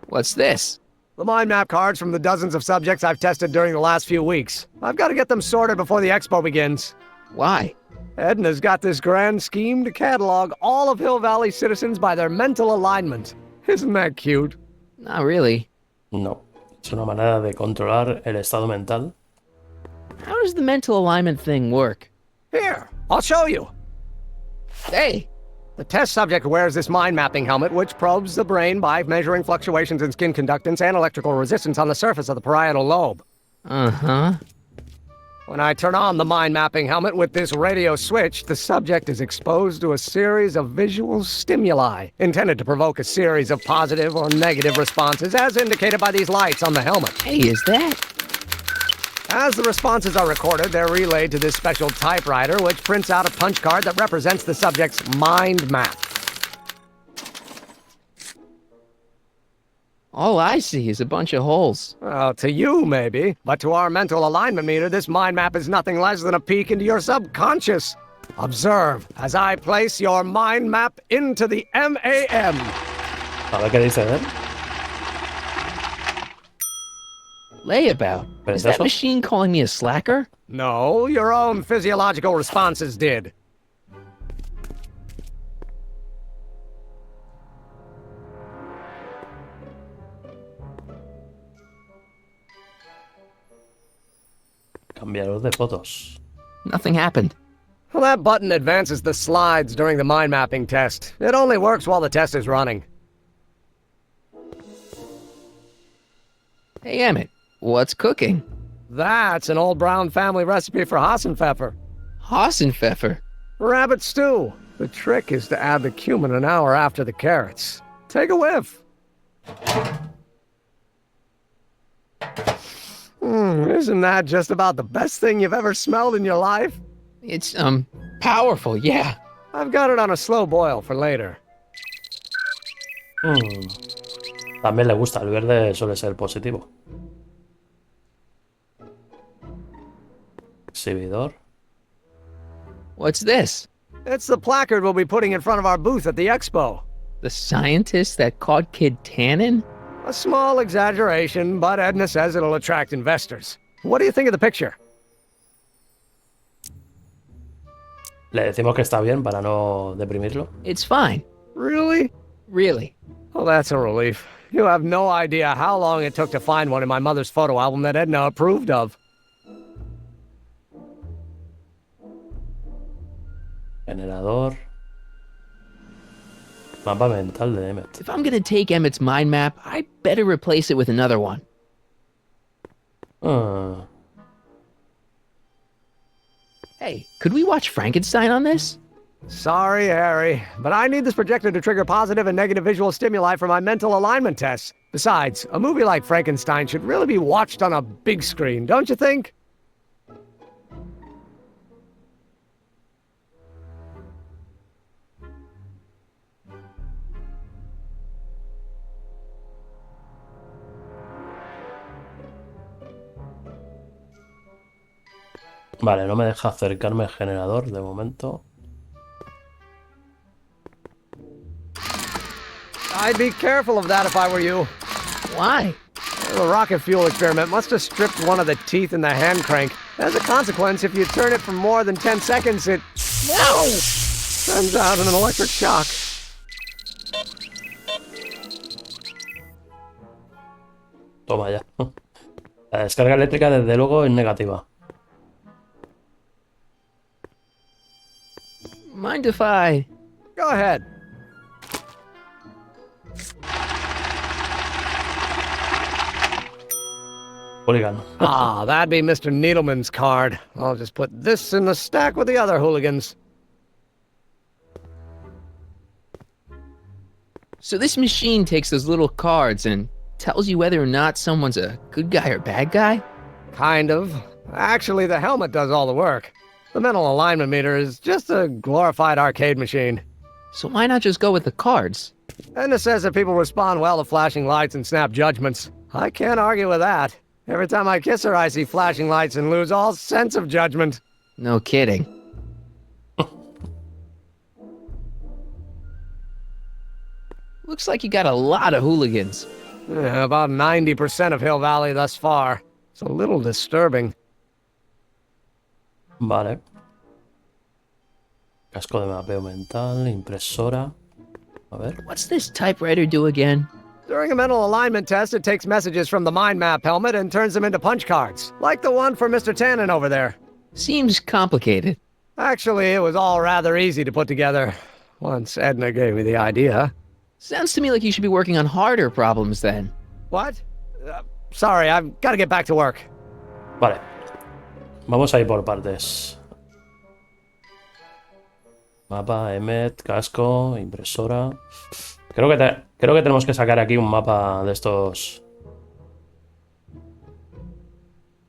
What's this? The mind map cards from the dozens of subjects I've tested during the last few weeks. I've got to get them sorted before the expo begins. Why? Edna's got this grand scheme to catalog all of Hill Valley citizens by their mental alignment. Isn't that cute? Not really. No. Es una manera de controlar el estado mental. How does the mental alignment thing work? Here, I'll show you. Hey! The test subject wears this mind mapping helmet, which probes the brain by measuring fluctuations in skin conductance and electrical resistance on the surface of the parietal lobe. Uh-huh. When I turn on the mind mapping helmet with this radio switch, the subject is exposed to a series of visual stimuli, intended to provoke a series of positive or negative responses, as indicated by these lights on the helmet. Hey, is that? As the responses are recorded, they're relayed to this special typewriter, which prints out a punch card that represents the subject's mind map. All I see is a bunch of holes. Well, to you, maybe. But to our mental alignment meter, this mind map is nothing less than a peek into your subconscious. Observe as I place your mind map into the MAM. A ver qué dice, ¿eh? Layabout. Is that machine calling me a slacker? No, your own physiological responses did. Cambiarlo de fotos. Nothing happened. Well, that button advances the slides during the mind mapping test. It only works while the test is running. Hey, Emmett, what's cooking? That's an old Brown family recipe for Hassenpfeffer. Hassenpfeffer? Rabbit stew. The trick is to add the cumin an hour after the carrots. Take a whiff. Isn't that just about the best thing you've ever smelled in your life? It's, powerful, yeah. I've got it on a slow boil for later. También le gusta, el verde suele ser positivo. Exhibidor. What's this? It's the placard we'll be putting in front of our booth at the expo. The scientist that caught Kid Tannen? A small exaggeration, but Edna says it'll attract investors. What do you think of the picture? Le decimos que está bien para no deprimirlo. It's fine. Really? Really. Well, that's a relief. You have no idea how long it took to find one in my mother's photo album that Edna approved of. Generador. Mapa mental de Emmett. If I'm gonna take Emmett's mind map, I better replace it with another one. Hey, could we watch Frankenstein on this? Sorry, Harry, but I need this projector to trigger positive and negative visual stimuli for my mental alignment tests. Besides, a movie like Frankenstein should really be watched on a big screen, don't you think? Vale, no me deja acercarme al generador de momento. I'd be careful of that if I were you. Why? The rocket fuel experiment must have stripped one of the teeth in the hand crank. As a consequence, if you turn it for more than 10 seconds, it... No! Sends out an electric shock. Toma ya. La descarga eléctrica, desde luego, es negativa. Mind if I... Go ahead. Hooligan. Ah, that'd be Mr. Needleman's card. I'll just put this in the stack with the other hooligans. So this machine takes those little cards and tells you whether or not someone's a good guy or bad guy? Kind of. Actually, the helmet does all the work. The mental alignment meter is just a glorified arcade machine. So why not just go with the cards? Edna says that people respond well to flashing lights and snap judgments. I can't argue with that. Every time I kiss her, I see flashing lights and lose all sense of judgment. No kidding. Looks like you got a lot of hooligans. Yeah, about 90% of Hill Valley thus far. It's a little disturbing. Vale. Casco de mapeo mental, impresora. A ver. What's this typewriter do again? During a mental alignment test, it takes messages from the mind map helmet and turns them into punch cards, like the one for Mr. Tannen over there. Seems complicated. Actually, it was all rather easy to put together, once Edna gave me the idea. Sounds to me like you should be working on harder problems then. What? Sorry, I've got to get back to work. Vale. Vamos a ir por partes. Mapa, Emmet, casco, impresora. Creo que tenemos que sacar aquí un mapa de estos.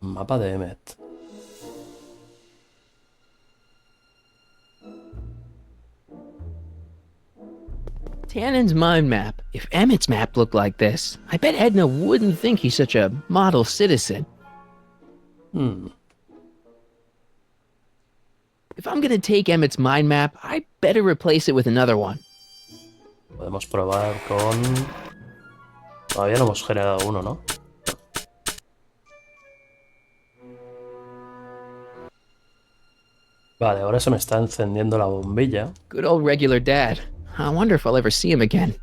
Mapa de Emmet. Tannen's mind map. If Emmett's map looked like this, I bet Edna wouldn't think he's such a model citizen. If I'm gonna take Emmett's mind map, I better replace it with another one. Podemos probar con... Todavía no hemos generado uno, ¿no? Vale, ahora se me está encendiendo la bombilla. Good old regular dad. I wonder if I'll ever see him again.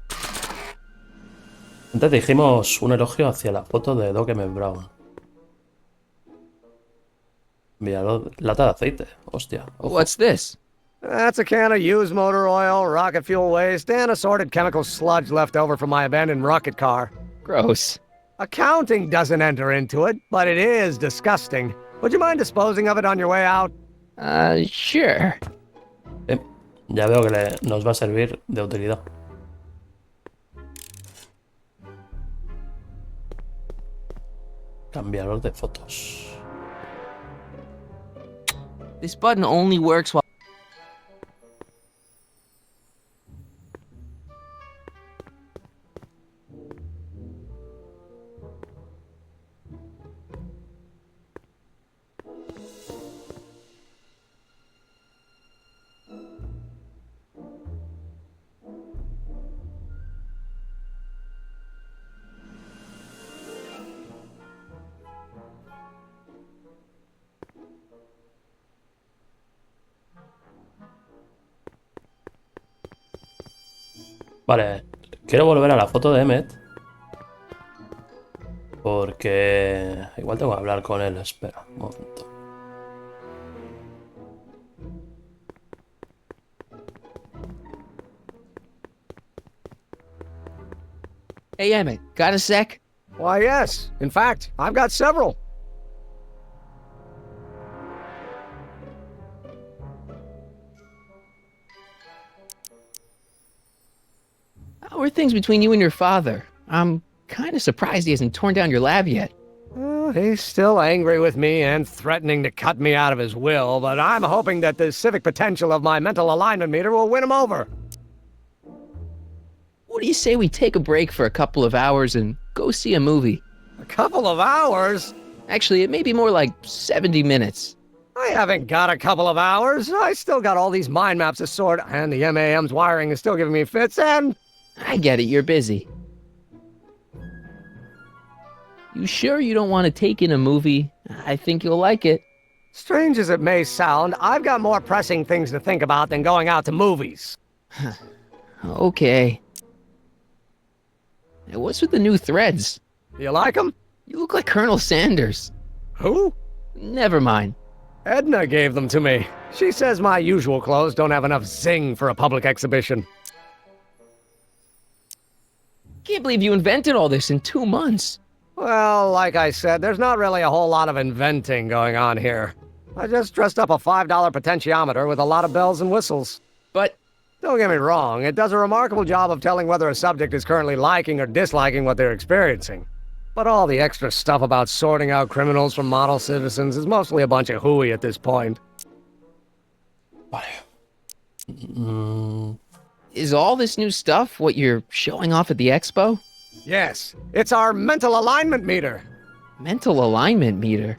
Antes dijimos un elogio hacia la foto de Doc M. Brown. Mira, lata de aceite. Hostia. Ojo. What's this? That's a can of used motor oil, rocket fuel waste, and assorted chemical sludge left over from my abandoned rocket car. Gross. Accounting doesn't enter into it, but it is disgusting. Would you mind disposing of it on your way out? Sure. Ya veo que nos va a servir de utilidad. Cambiarlo de fotos. This button only works while... Vale, quiero volver a la foto de Emmet. Porque... igual tengo que hablar con él. Espera, un momento. Hey, Emmett, got a sec? Why, yes. In fact, I've got several. How are things between you and your father? I'm kind of surprised he hasn't torn down your lab yet. He's still angry with me and threatening to cut me out of his will, but I'm hoping that the civic potential of my mental alignment meter will win him over. What do you say we take a break for a couple of hours and go see a movie? A couple of hours? Actually, it may be more like 70 minutes. I haven't got a couple of hours. I still got all these mind maps to sort, and the MAM's wiring is still giving me fits, and... I get it, you're busy. You sure you don't want to take in a movie? I think you'll like it. Strange as it may sound, I've got more pressing things to think about than going out to movies. Okay. Hey, what's with the new threads? You like them? You look like Colonel Sanders. Who? Never mind. Edna gave them to me. She says my usual clothes don't have enough zing for a public exhibition. Can't believe you invented all this in 2 months. Well, like I said, there's not really a whole lot of inventing going on here. I just dressed up a $5 potentiometer with a lot of bells and whistles. But... don't get me wrong, it does a remarkable job of telling whether a subject is currently liking or disliking what they're experiencing. But all the extra stuff about sorting out criminals from model citizens is mostly a bunch of hooey at this point. Is all this new stuff what you're showing off at the expo? Yes, it's our mental alignment meter. Mental alignment meter?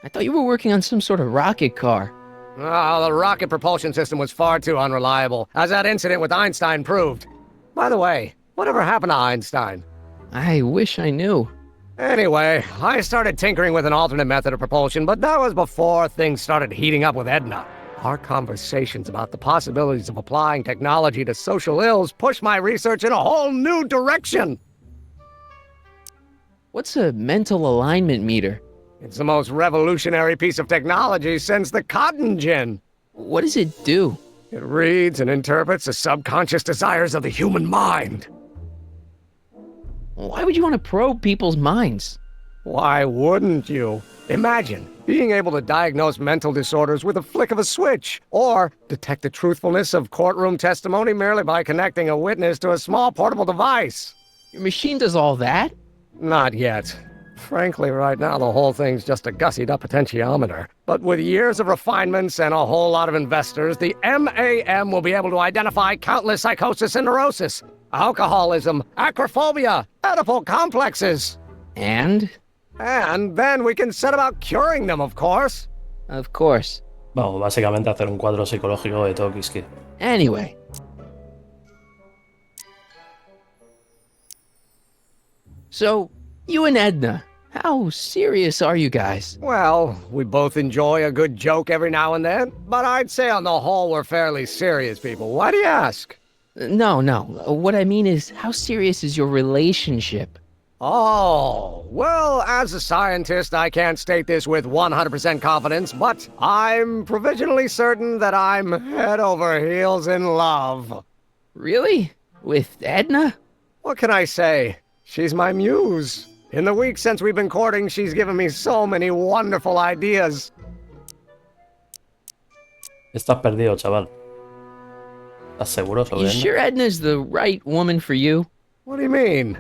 I thought you were working on some sort of rocket car. Oh, the rocket propulsion system was far too unreliable, as that incident with Einstein proved. By the way, whatever happened to Einstein? I wish I knew. Anyway, I started tinkering with an alternate method of propulsion, but that was before things started heating up with Edna. Our conversations about the possibilities of applying technology to social ills pushed my research in a whole new direction. What's a mental alignment meter? It's the most revolutionary piece of technology since the cotton gin. What does it do? It reads and interprets the subconscious desires of the human mind. Why would you want to probe people's minds? Why wouldn't you? Imagine being able to diagnose mental disorders with a flick of a switch, or detect the truthfulness of courtroom testimony merely by connecting a witness to a small portable device. Your machine does all that? Not yet. Frankly, right now the whole thing's just a gussied-up potentiometer. But with years of refinements and a whole lot of investors, the MAM will be able to identify countless psychosis and neurosis, alcoholism, acrophobia, Oedipal complexes. And then we can set about curing them, of course. Of course. Vamos, básicamente hacer un cuadro psicológico de todo Kiski. Anyway. So, you and Edna, how serious are you guys? Well, we both enjoy a good joke every now and then, but I'd say on the whole we're fairly serious people. Why do you ask? No. What I mean is, how serious is your relationship? Oh, well, as a scientist, I can't state this with 100% confidence, but I'm provisionally certain that I'm head over heels in love. Really? With Edna? What can I say? She's my muse. In the week since we've been courting, she's given me so many wonderful ideas. Estás perdido, chaval. ¿Estás seguro sobre You Edna? sure Edna's the right woman for you? What do you mean?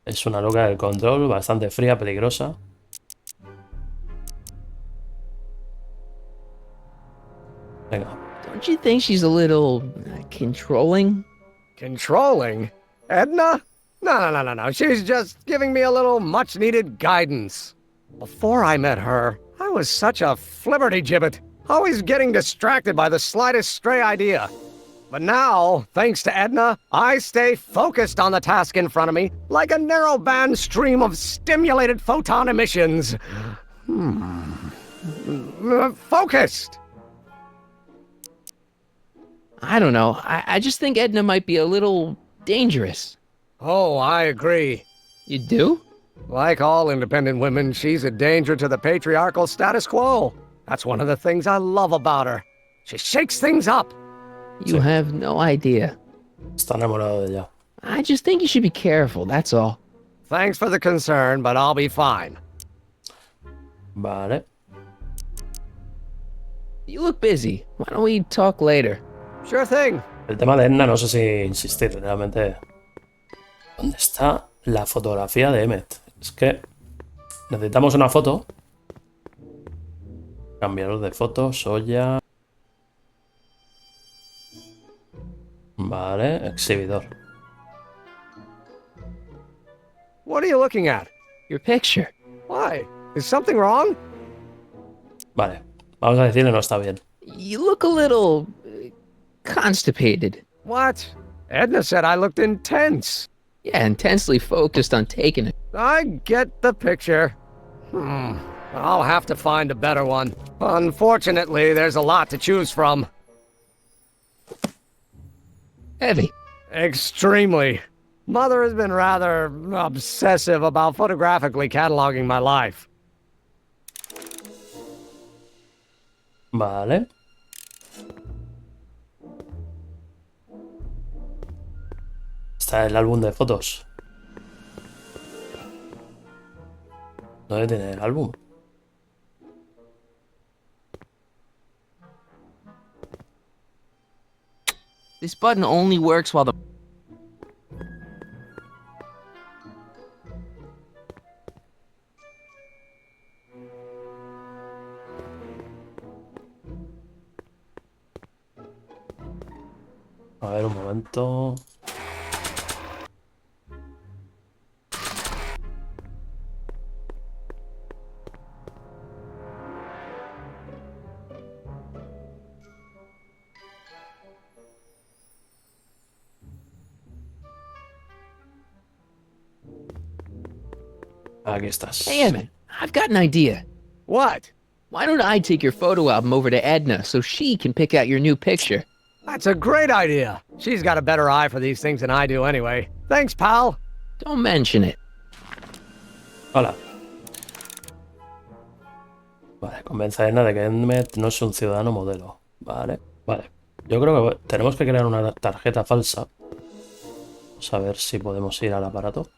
Es una loca del control, bastante fría, peligrosa. Venga. Don't you think she's a little controlling? Controlling? Edna? No. She's just giving me a little much-needed guidance. Before I met her, I was such a flibberty-gibbet, always getting distracted by the slightest stray idea. But now, thanks to Edna, I stay focused on the task in front of me, like a narrow-band stream of stimulated photon emissions. Focused! I don't know. I just think Edna might be a little dangerous. Oh, I agree. You do? Like all independent women, she's a danger to the patriarchal status quo. That's one of the things I love about her. She shakes things up. You have no idea. Está enamorado de ella. I just think you should be careful, that's all. Thanks for the concern, but I'll be fine. Vale. You look busy. Why don't we talk later? Sure thing. El tema de Edna no sé si insistir, realmente. ¿Dónde está la fotografía de Emmet? Es que necesitamos una foto. Cambiador de fotos, Soya. Vale, exhibidor. What are you looking at? Your picture. Why? Is something wrong? Vale, vamos a decirle no está bien. You look a little constipated. What? Edna said I looked intense. Yeah, intensely focused on taking it. I get the picture. I'll have to find a better one. Unfortunately, there's a lot to choose from. Heavy. Extremely. Mother has been rather obsessive about photographically cataloging my life. Vale. Está el álbum de fotos. ¿Dónde tiene el álbum? This button only works while the... A ver, un momento. Aquí estás. Hey, Emmett, I've got an idea. What? Why don't I take your photo album over to Edna so she can pick out your new picture? That's a great idea. She's got a better eye for these things than I do anyway. Thanks, pal. Don't mention it. Hola. Vale, convence a Edna de que Emmet no es un ciudadano modelo. Vale, vale. Yo creo que tenemos que crear una tarjeta falsa. Vamos a ver si podemos ir al aparato.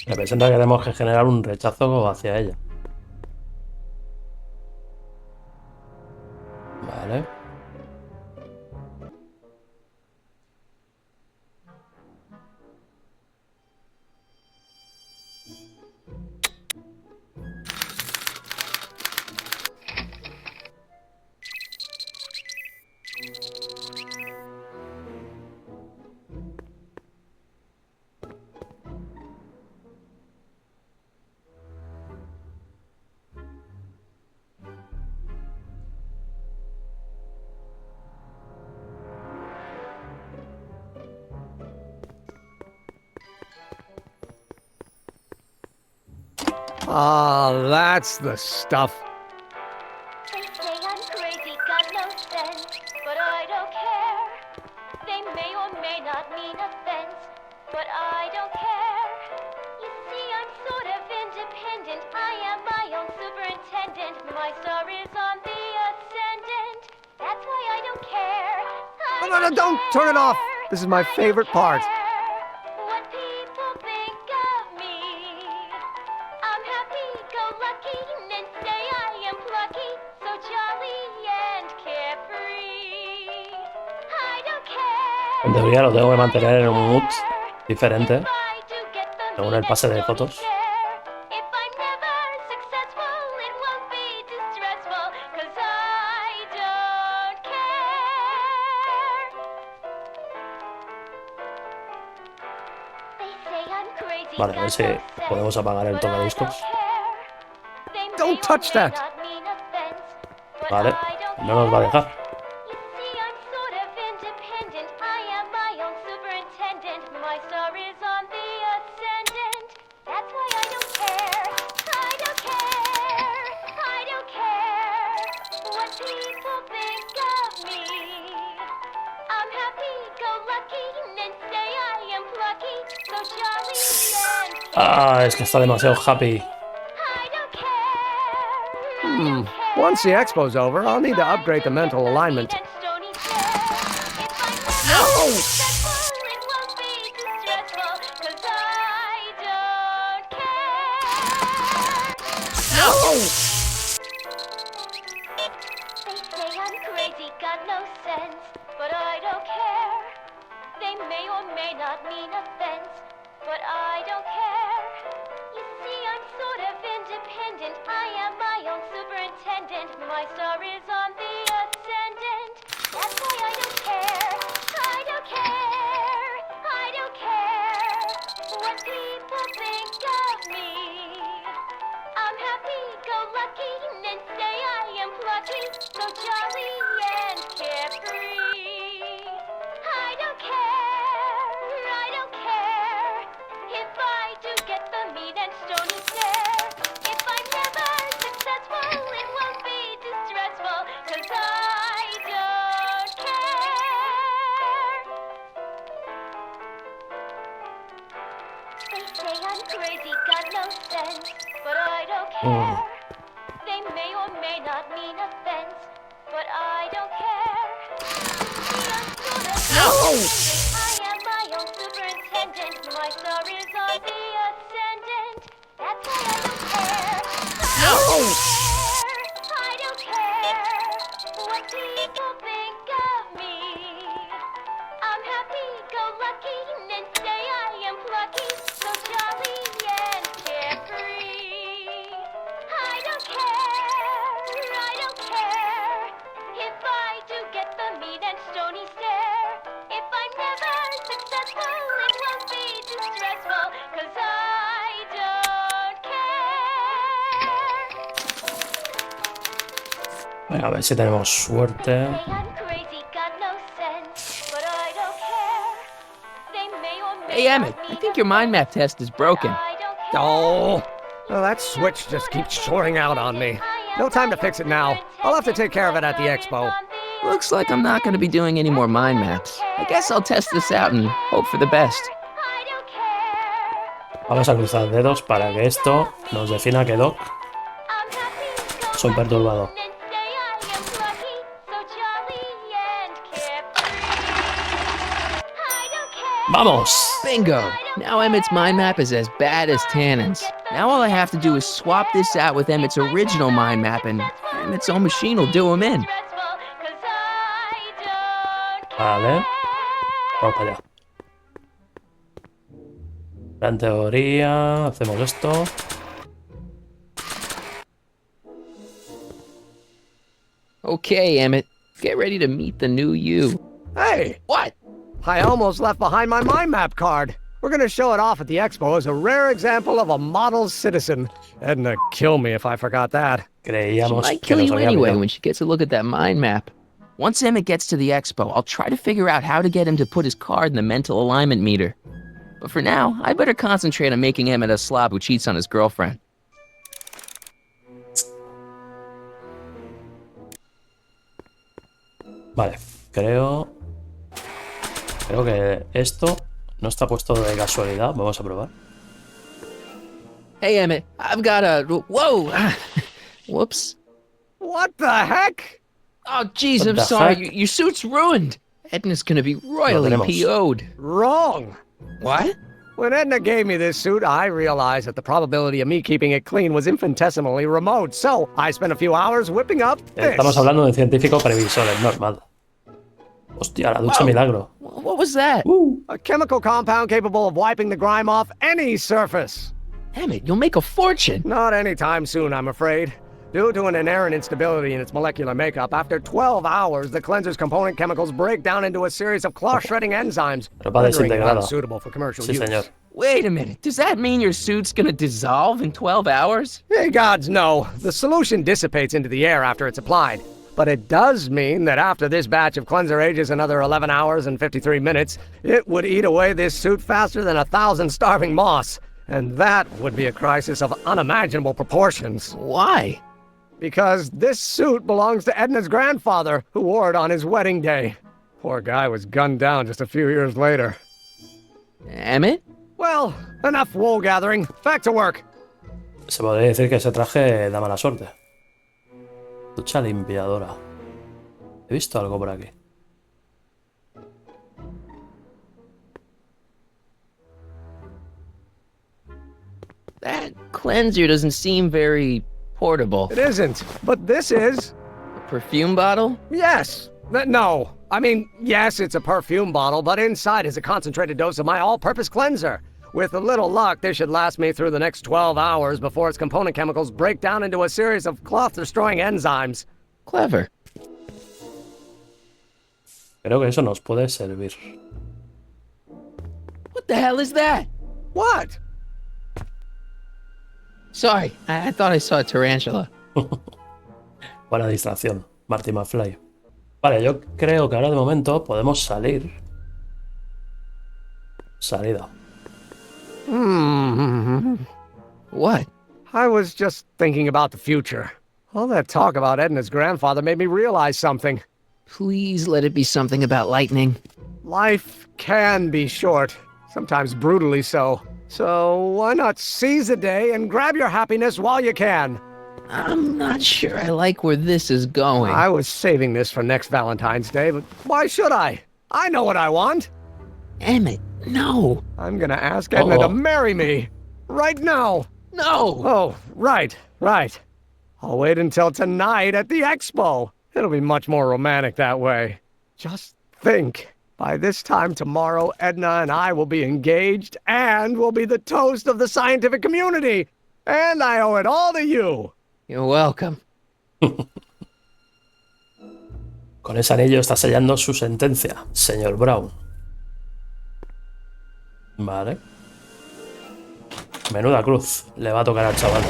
Representa que tenemos que generar un rechazo hacia ella. Vale. Ah, that's the stuff. They say I'm crazy, got no sense, but I don't care. They may or may not mean offense, but I don't care. You see, I'm sort of independent. I am my own superintendent. My star is on the ascendant. That's why I don't care. No, don't turn it off. This is my favorite part. What people think of me. I'm happy-go-lucky and say I am plucky, so jolly and carefree. I don't care. En teoría lo tengo que mantener en un mood diferente según el pase de fotos. Vale, a ver si podemos apagar el tocadiscos. Don't touch that. Vale, no nos va a dejar. Ah, es que está demasiado happy. Once the expo's over, I'll need to upgrade the mental alignment. Venga, a ver si tenemos suerte. Hey, Emmett, I think your mind map test is broken. Oh, well, that switch just keeps shorting out on me. No time to fix it now. I'll have to take care of it at the expo. Looks like I'm not going to be doing any more mind maps. I guess I'll test this out and hope for the best. Vamos a cruzar dedos para que esto nos defina que Doc es un perturbado. ¡Vamos! Bingo! Now Emmett's mind map is as bad as Tannen's. Now all I have to do is swap this out with Emmett's original mind map and Emmett's own machine will do him in. Vale. Vamos para allá. En teoría, hacemos esto. Okay, Emmett. Get ready to meet the new you. Hey! What? I almost left behind my mind map card. We're gonna show it off at the expo as a rare example of a model citizen. Edna, kill me if I forgot that. She might kill you anyway when she gets a look at that mind map. Once Emmett gets to the expo, I'll try to figure out how to get him to put his card in the mental alignment meter. But for now, I better concentrate on making Emmett a slob who cheats on his girlfriend. Vale, creo que esto no está puesto de casualidad. Vamos a probar. Hey, Emmett, I've got a... Whoa! Whoops. What the heck? Oh, jeez, I'm sorry. Your suit's ruined. Edna's gonna be royally PO'd. Wrong. What? When Edna gave me this suit, I realized that the probability of me keeping it clean was infinitesimally remote, so I spent a few hours whipping up this. Estamos hablando de un científico previsor, es normal. Hostia, la ducha milagro. What was that? A chemical compound capable of wiping the grime off any surface. Emmett, you'll make a fortune. Not anytime soon, I'm afraid. Due to an inherent instability in its molecular makeup, after 12 hours, the cleanser's component chemicals break down into a series of cloth-shredding enzymes, rendering it unsuitable for commercial use. Señor. Wait a minute, does that mean your suit's gonna dissolve in 12 hours? Hey, gods, no. The solution dissipates into the air after it's applied. But it does mean that after this batch of cleanser ages another 11 hours and 53 minutes, it would eat away this suit faster than 1,000 starving moths. And that would be a crisis of unimaginable proportions. Why? Because this suit belongs to Edna's grandfather, who wore it on his wedding day. Poor guy was gunned down just a few years later. Emmett? Well, enough wool gathering. Back to work. Se podría decir que ese traje da mala suerte. Ducha limpiadora. He visto algo por aquí. That cleanser doesn't seem very portable. It isn't, but this is. A perfume bottle? Yes. No. I mean, yes, it's a perfume bottle, but inside is a concentrated dose of my all-purpose cleanser. With a little luck, this should last me through the next 12 hours before its component chemicals break down into a series of cloth-destroying enzymes. Clever. Creo que eso nos puede servir. What the hell is that? What? Sorry, I thought I saw a tarantula. Buena distracción, Marty McFly. Vale, yo creo que ahora de momento podemos salir. Salida. What? I was just thinking about the future. All that talk about Edna's grandfather made me realize something. Please let it be something about lightning. Life can be short, sometimes brutally so. So why not seize the day and grab your happiness while you can? I'm not sure I like where this is going. I was saving this for next Valentine's Day, but why should I? I know what I want. Emmett, no. I'm gonna ask Edna to marry me. Right now. No. Oh, right. I'll wait until tonight at the expo. It'll be much more romantic that way. Just think. By this time tomorrow, Edna and I will be engaged and will be the toast of the scientific community. And I owe it all to you. You're welcome. Con ese anillo está sellando su sentencia, señor Brown. Vale. Menuda cruz le va a tocar al chaval.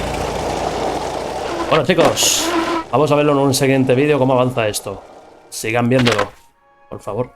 Bueno, chicos, vamos a verlo en un siguiente vídeo cómo avanza esto. Sigan viéndolo, por favor.